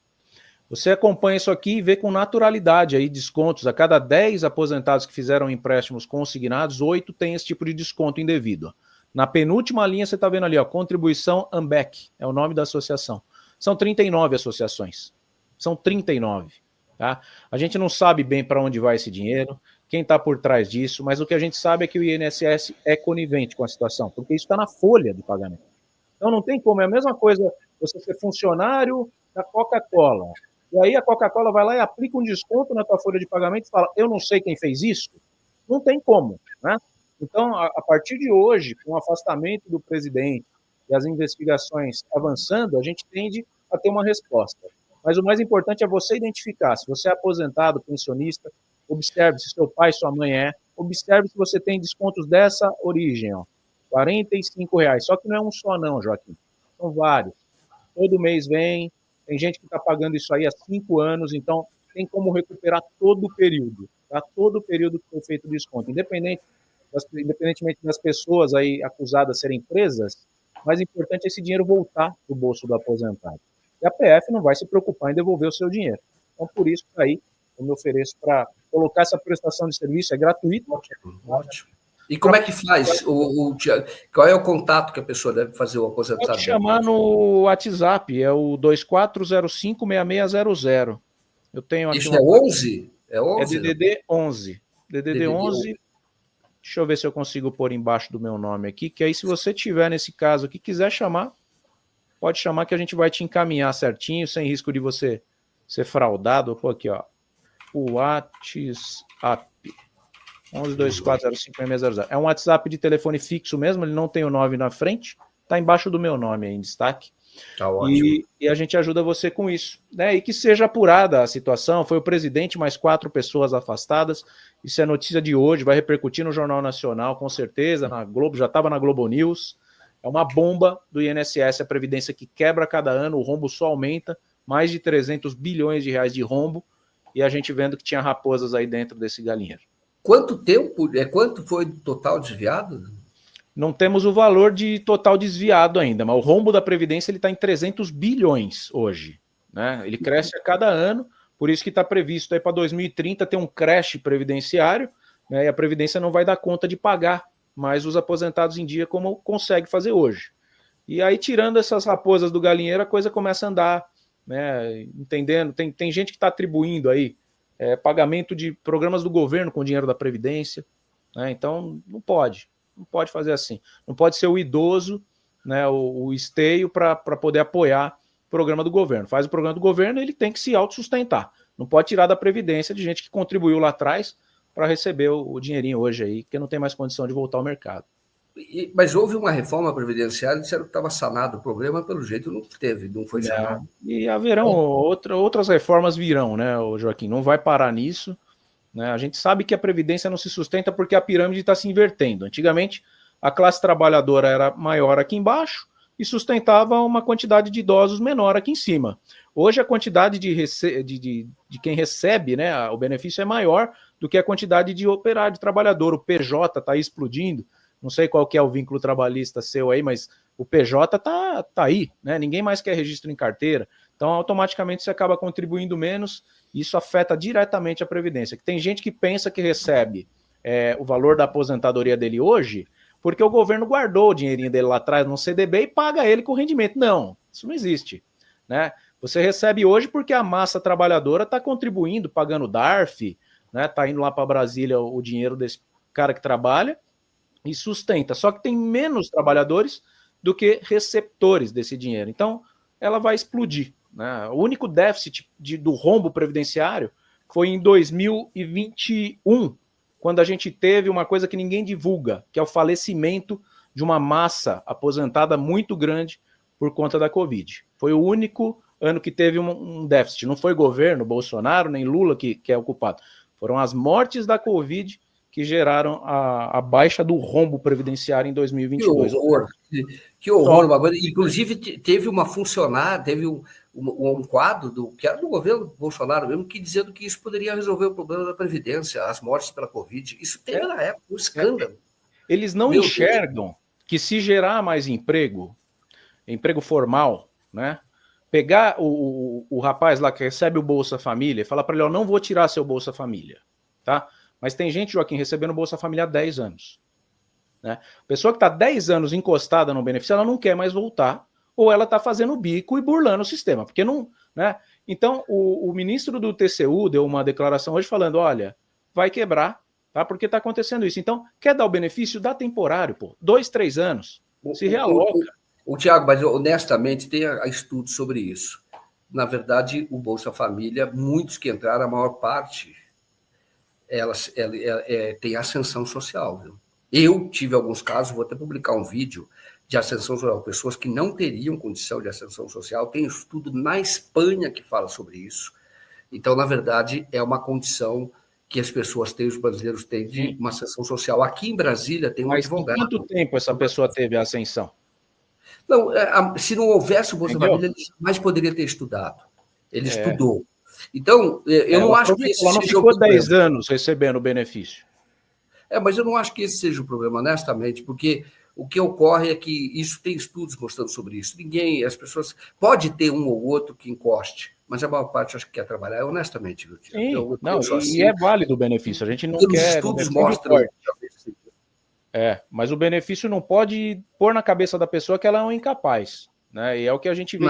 Você acompanha isso aqui e vê com naturalidade aí descontos. A cada 10 aposentados que fizeram empréstimos consignados, 8 tem esse tipo de desconto indevido. Ó. Na penúltima linha você está vendo ali, ó, contribuição AMBEC, é o nome da associação. São 39 associações. São 39. Tá? A gente não sabe bem para onde vai esse dinheiro, quem está por trás disso, mas o que a gente sabe é que o INSS é conivente com a situação, porque isso está na folha de pagamento. Então não tem como, é a mesma coisa você ser funcionário da Coca-Cola. E aí a Coca-Cola vai lá e aplica um desconto na tua folha de pagamento e fala, eu não sei quem fez isso. Não tem como, né? Então, a partir de hoje, com o afastamento do presidente e as investigações avançando, a gente tende a ter uma resposta. Mas o mais importante é você identificar, se você é aposentado, pensionista, observe se seu pai, sua mãe observe se você tem descontos dessa origem, ó, R$45. Só que não é um só não, Joaquim, são vários. Todo mês tem gente que está pagando isso aí há 5 anos, então tem como recuperar todo o período, tá? Todo o período que foi feito o desconto, independentemente das pessoas aí acusadas de serem presas, o mais importante é esse dinheiro voltar para o bolso do aposentado. E a PF não vai se preocupar em devolver o seu dinheiro. Então, por isso, aí, eu me ofereço para colocar essa prestação de serviço, é gratuito. Ótimo. E como é que faz, Tiago? Qual é o contato que a pessoa deve fazer o aposentado? Pode chamar no WhatsApp, é o 24056600. Eu tenho aqui. Isso é 11? É 11? É DDD 11. DDD 11. Deixa eu ver se eu consigo pôr embaixo do meu nome aqui, que aí se você tiver nesse caso aqui, quiser chamar, pode chamar que a gente vai te encaminhar certinho, sem risco de você ser fraudado. Vou pôr aqui, ó, o WhatsApp 1124056600. É um WhatsApp de telefone fixo mesmo, ele não tem o 9 na frente, tá embaixo do meu nome aí em destaque. Tá ótimo. E a gente ajuda você com isso, né? E que seja apurada a situação. Foi o presidente mais 4 pessoas afastadas. Isso é notícia de hoje, vai repercutir no Jornal Nacional, com certeza, na Globo, já estava na Globo News. É uma bomba do INSS, a previdência que quebra cada ano, o rombo só aumenta, mais de 300 bilhões de reais de rombo, e a gente vendo que tinha raposas aí dentro desse galinheiro. Quanto tempo, quanto foi o total desviado? Não temos o valor de total desviado ainda, mas o rombo da Previdência está em 300 bilhões hoje, né? Ele cresce a cada ano, por isso que está previsto para 2030 ter um crash previdenciário, né? E a Previdência não vai dar conta de pagar mais os aposentados em dia como consegue fazer hoje. E aí, tirando essas raposas do galinheiro, a coisa começa a andar, né? Entendendo? Tem gente que está atribuindo aí pagamento de programas do governo com dinheiro da Previdência, né? Então, não pode fazer assim. Não pode ser o idoso, né, o esteio para poder apoiar o programa do governo. Faz o programa do governo, ele tem que se autossustentar. Não pode tirar da Previdência de gente que contribuiu lá atrás para receber o dinheirinho hoje aí, porque não tem mais condição de voltar ao mercado. Mas houve uma reforma previdenciária e disseram que estava sanado o problema, pelo jeito não teve, não foi sanado. E haverão outras reformas virão, né, Joaquim? Não vai parar nisso, né? A gente sabe que a Previdência não se sustenta porque a pirâmide está se invertendo. Antigamente, a classe trabalhadora era maior aqui embaixo e sustentava uma quantidade de idosos menor aqui em cima. Hoje, a quantidade de quem recebe, né, o benefício é maior do que a quantidade de operário, de trabalhador. O PJ está explodindo. Não sei qual que é o vínculo trabalhista seu aí, mas o PJ tá aí, né? Ninguém mais quer registro em carteira. Então, automaticamente, você acaba contribuindo menos e isso afeta diretamente a Previdência. Tem gente que pensa que recebe o valor da aposentadoria dele hoje porque o governo guardou o dinheirinho dele lá atrás no CDB e paga ele com rendimento. Não, isso não existe, né? Você recebe hoje porque a massa trabalhadora está contribuindo, pagando DARF, né? Está indo lá para Brasília o dinheiro desse cara que trabalha e sustenta. Só que tem menos trabalhadores do que receptores desse dinheiro. Então, ela vai explodir, né? O único déficit do rombo previdenciário foi em 2021, quando a gente teve uma coisa que ninguém divulga, que é o falecimento de uma massa aposentada muito grande por conta da Covid. Foi o único ano que teve um déficit. Não foi governo, Bolsonaro, nem Lula que é o culpado. Foram as mortes da Covid que geraram a baixa do rombo previdenciário em 2022. Que horror! Que horror! Inclusive, teve uma funcionária, teve um quadro que era do governo Bolsonaro mesmo, que dizendo que isso poderia resolver o problema da Previdência, as mortes pela Covid. Isso teve na época um escândalo. Eles não enxergam que se gerar mais emprego formal, né? Pegar o rapaz lá que recebe o Bolsa Família e falar para ele, não vou tirar seu Bolsa Família, tá? Mas tem gente, Joaquim, recebendo Bolsa Família há 10 anos. Né? A pessoa que está 10 anos encostada no benefício, ela não quer mais voltar, ou ela está fazendo bico e burlando o sistema, porque não... Né? Então, o ministro do TCU deu uma declaração hoje falando, olha, vai quebrar, tá? Porque está acontecendo isso. Então, quer dar o benefício? Dá temporário, pô. 2, 3 anos. Se realoca. Tiago, mas honestamente, tem estudos sobre isso. Na verdade, o Bolsa Família, muitos que entraram, a maior parte... ela tem ascensão social. Viu? Eu tive alguns casos, vou até publicar um vídeo de ascensão social, pessoas que não teriam condição de ascensão social. Tem estudo na Espanha que fala sobre isso. Então, na verdade, é uma condição que as pessoas têm, os brasileiros têm, de uma ascensão social. Aqui em Brasília tem um advogado. Quanto tempo essa pessoa teve a ascensão? Não, se não houvesse o Bolsa Família, ele jamais poderia ter estudado. Ele estudou. Então, eu não acho que esse seja o problema. 10 anos recebendo o benefício. Mas eu não acho que esse seja o problema, honestamente, porque o que ocorre é que isso tem estudos mostrando sobre isso. As pessoas, pode ter um ou outro que encoste, mas a maior parte acho que quer trabalhar, honestamente. Sim, e é válido o benefício, a gente não quer... Os estudos mostram... mas o benefício não pode pôr na cabeça da pessoa que ela é um incapaz. Né? E é o que a gente vê.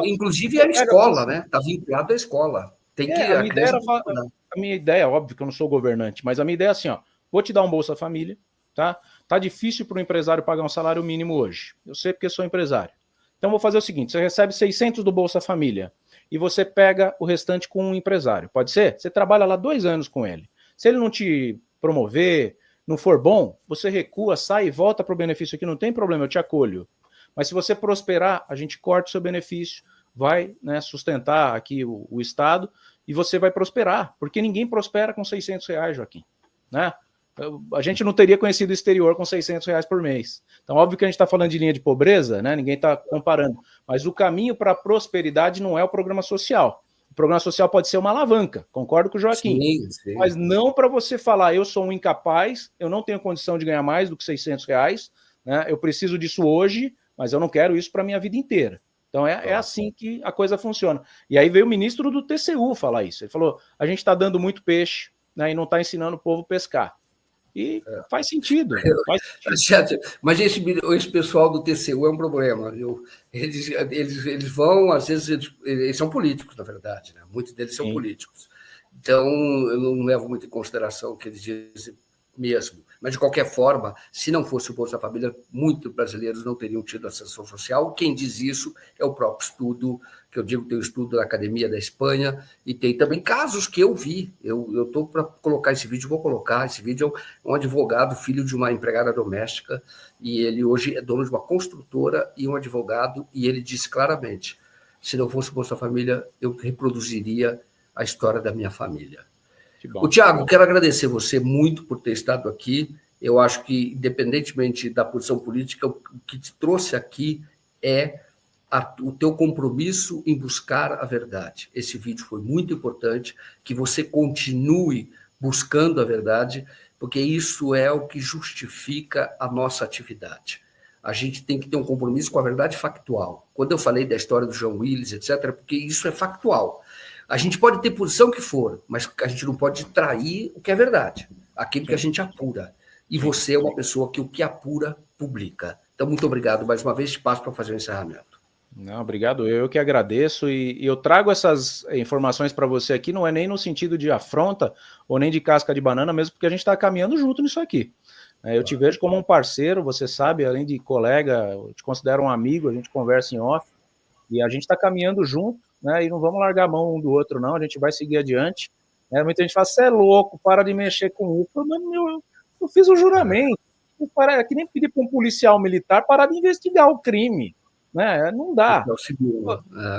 Inclusive a escola, né? Está vinculado à escola. A minha ideia, óbvio que eu não sou governante, mas a minha ideia é assim, vou te dar um Bolsa Família, tá? Tá difícil para o empresário pagar um salário mínimo hoje. Eu sei porque sou empresário. Então vou fazer o seguinte, você recebe 600 do Bolsa Família e você pega o restante com um empresário. Pode ser? Você trabalha lá 2 anos com ele. Se ele não te promover, não for bom, você recua, sai e volta para o benefício aqui, não tem problema, eu te acolho. Mas se você prosperar, a gente corta o seu benefício, vai, né, sustentar aqui o Estado e você vai prosperar, porque ninguém prospera com R$600, Joaquim. Né? A gente não teria conhecido o exterior com R$600 por mês. Então, óbvio que a gente está falando de linha de pobreza, né? Ninguém está comparando, mas o caminho para a prosperidade não é o programa social. O programa social pode ser uma alavanca, concordo com o Joaquim, sim. Mas não para você falar, eu sou um incapaz, eu não tenho condição de ganhar mais do que R$600, né? Eu preciso disso hoje, mas eu não quero isso para a minha vida inteira. Então é assim que a coisa funciona. E aí veio o ministro do TCU falar isso. Ele falou, a gente está dando muito peixe, né, e não está ensinando o povo a pescar. E faz sentido. Tá certo. Mas esse pessoal do TCU é um problema. Viu? Eles vão, às vezes, eles são políticos, na verdade, né? Muitos deles são políticos. Então, eu não levo muito em consideração o que eles dizem mesmo. Mas, de qualquer forma, se não fosse o Bolsa Família, muitos brasileiros não teriam tido ascensão social. Quem diz isso é o próprio estudo, que eu digo, tem o estudo da Academia da Espanha, e tem também casos que eu vi. Eu estou para colocar esse vídeo, vou colocar. Esse vídeo é um advogado, filho de uma empregada doméstica, e ele hoje é dono de uma construtora e um advogado, e ele disse claramente, se não fosse o Bolsa Família, eu reproduziria a história da minha família. O Tiago, quero agradecer você muito por ter estado aqui. Eu acho que, independentemente da posição política, o que te trouxe aqui é o teu compromisso em buscar a verdade. Esse vídeo foi muito importante, que você continue buscando a verdade, porque isso é o que justifica a nossa atividade. A gente tem que ter um compromisso com a verdade factual. Quando eu falei da história do John Willis, etc., porque isso é factual. A gente pode ter posição que for, mas a gente não pode trair o que é verdade, aquilo que a gente apura. E você é uma pessoa que o que apura, publica. Então, muito obrigado mais uma vez, te passo para fazer o encerramento. Não, obrigado, eu que agradeço, e eu trago essas informações para você aqui, não é nem no sentido de afronta ou nem de casca de banana, mesmo porque a gente está caminhando junto nisso aqui. Eu te vejo como um parceiro, você sabe, além de colega, eu te considero um amigo, a gente conversa em off, e a gente está caminhando junto, né, e não vamos largar a mão um do outro, não, a gente vai seguir adiante. Muita gente fala, você é louco, para de mexer com isso. Eu fiz o juramento, é que nem pedir para um policial militar parar de investigar o crime, né? Não dá.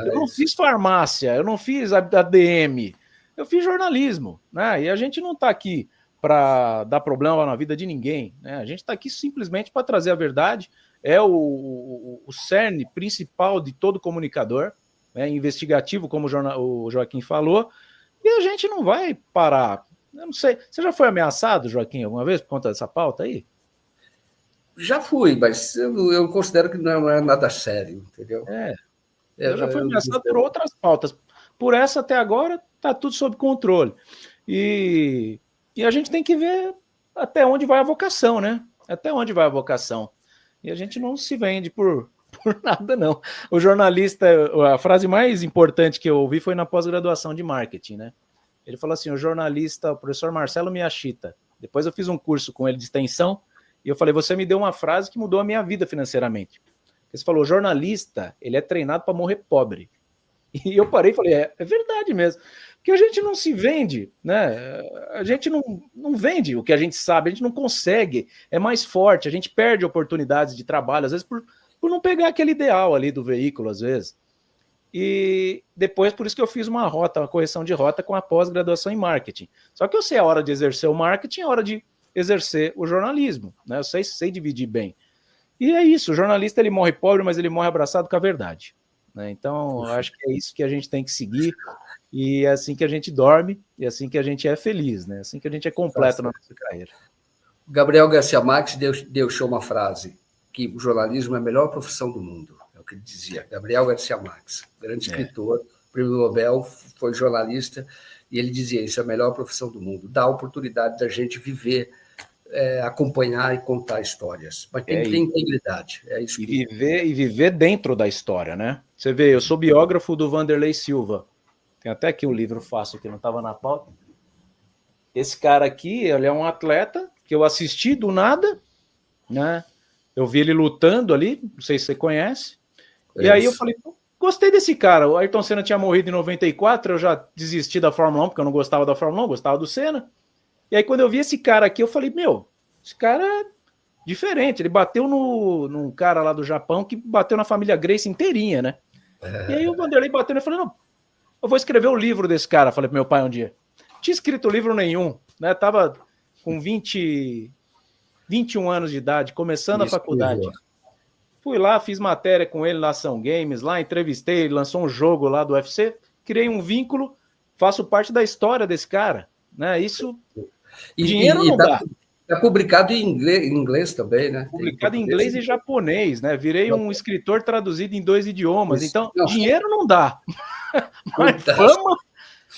Eu não fiz farmácia, eu não fiz ADM, eu fiz jornalismo, né? E a gente não está aqui para dar problema na vida de ninguém, né? A gente está aqui simplesmente para trazer a verdade, é o cerne principal de todo comunicador, investigativo, como o Joaquim falou, e a gente não vai parar. Eu não sei, você já foi ameaçado, Joaquim, alguma vez por conta dessa pauta aí? Já fui, mas eu considero que não é nada sério, entendeu? Eu já fui ameaçado por outras pautas. Por essa, até agora, está tudo sob controle. E a gente tem que ver até onde vai a vocação, né? Até onde vai a vocação. E a gente não se vende por nada, não. O jornalista, a frase mais importante que eu ouvi foi na pós-graduação de marketing, né? Ele falou assim, o jornalista, o professor Marcelo Miyashita, depois eu fiz um curso com ele de extensão, e eu falei, você me deu uma frase que mudou a minha vida financeiramente. Você falou, o jornalista, ele é treinado para morrer pobre. E eu parei e falei, é verdade mesmo. Porque a gente não se vende, né? A gente não vende o que a gente sabe, a gente não consegue, é mais forte, a gente perde oportunidades de trabalho, às vezes por não pegar aquele ideal ali do veículo, às vezes. E depois, por isso que eu fiz uma correção de rota com a pós-graduação em marketing. Só que eu sei a hora de exercer o marketing, a hora de exercer o jornalismo, né? Eu sei dividir bem. E é isso, o jornalista ele morre pobre, mas ele morre abraçado com a verdade, né? Então, eu acho que é isso que a gente tem que seguir, e é assim que a gente dorme, e é assim que a gente é feliz, né? É assim que a gente é completo na nossa carreira. Gabriel Garcia Marques deixou uma frase, que o jornalismo é a melhor profissão do mundo, é o que ele dizia. Gabriel Garcia Marques, grande escritor, prêmio Nobel, foi jornalista, e ele dizia, isso é a melhor profissão do mundo, dá a oportunidade da gente viver, acompanhar e contar histórias, mas tem que ter integridade. É isso e viver dentro da história, né? Você vê, eu sou biógrafo do Vanderlei Silva, tem até aqui um livro fácil que não estava na pauta. Esse cara aqui, ele é um atleta que eu assisti do nada, né? Eu vi ele lutando ali, não sei se você conhece, e aí eu falei, gostei desse cara, o Ayrton Senna tinha morrido em 94, eu já desisti da Fórmula 1, porque eu não gostava da Fórmula 1, gostava do Senna. E aí, quando eu vi esse cara aqui, eu falei, esse cara é diferente. Ele bateu num cara lá do Japão que bateu na família Gracie inteirinha, né? E aí o Vanderlei bateu, eu falei, não, eu vou escrever o livro desse cara, falei pro meu pai um dia. Não tinha escrito livro nenhum, né? Tava com 21 anos de idade, começando a faculdade. Fui lá, fiz matéria com ele na Ação Games, lá entrevistei, ele lançou um jogo lá do UFC, criei um vínculo, faço parte da história desse cara, né? Isso... dinheiro não dá. É publicado em inglês também, né? Publicado em inglês e japonês, né? Virei um escritor traduzido em 2 idiomas. Então, dinheiro não dá. Mas fama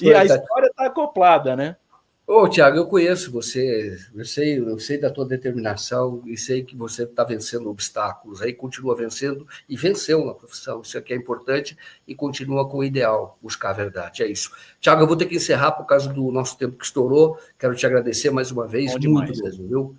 e a história está acoplada, né? Ô, Tiago, eu conheço você, eu sei da tua determinação e sei que você está vencendo obstáculos, aí continua vencendo e venceu na profissão, isso aqui é importante e continua com o ideal, buscar a verdade, é isso. Tiago, eu vou ter que encerrar por causa do nosso tempo que estourou, quero te agradecer mais uma vez, Bom muito demais. mesmo, viu?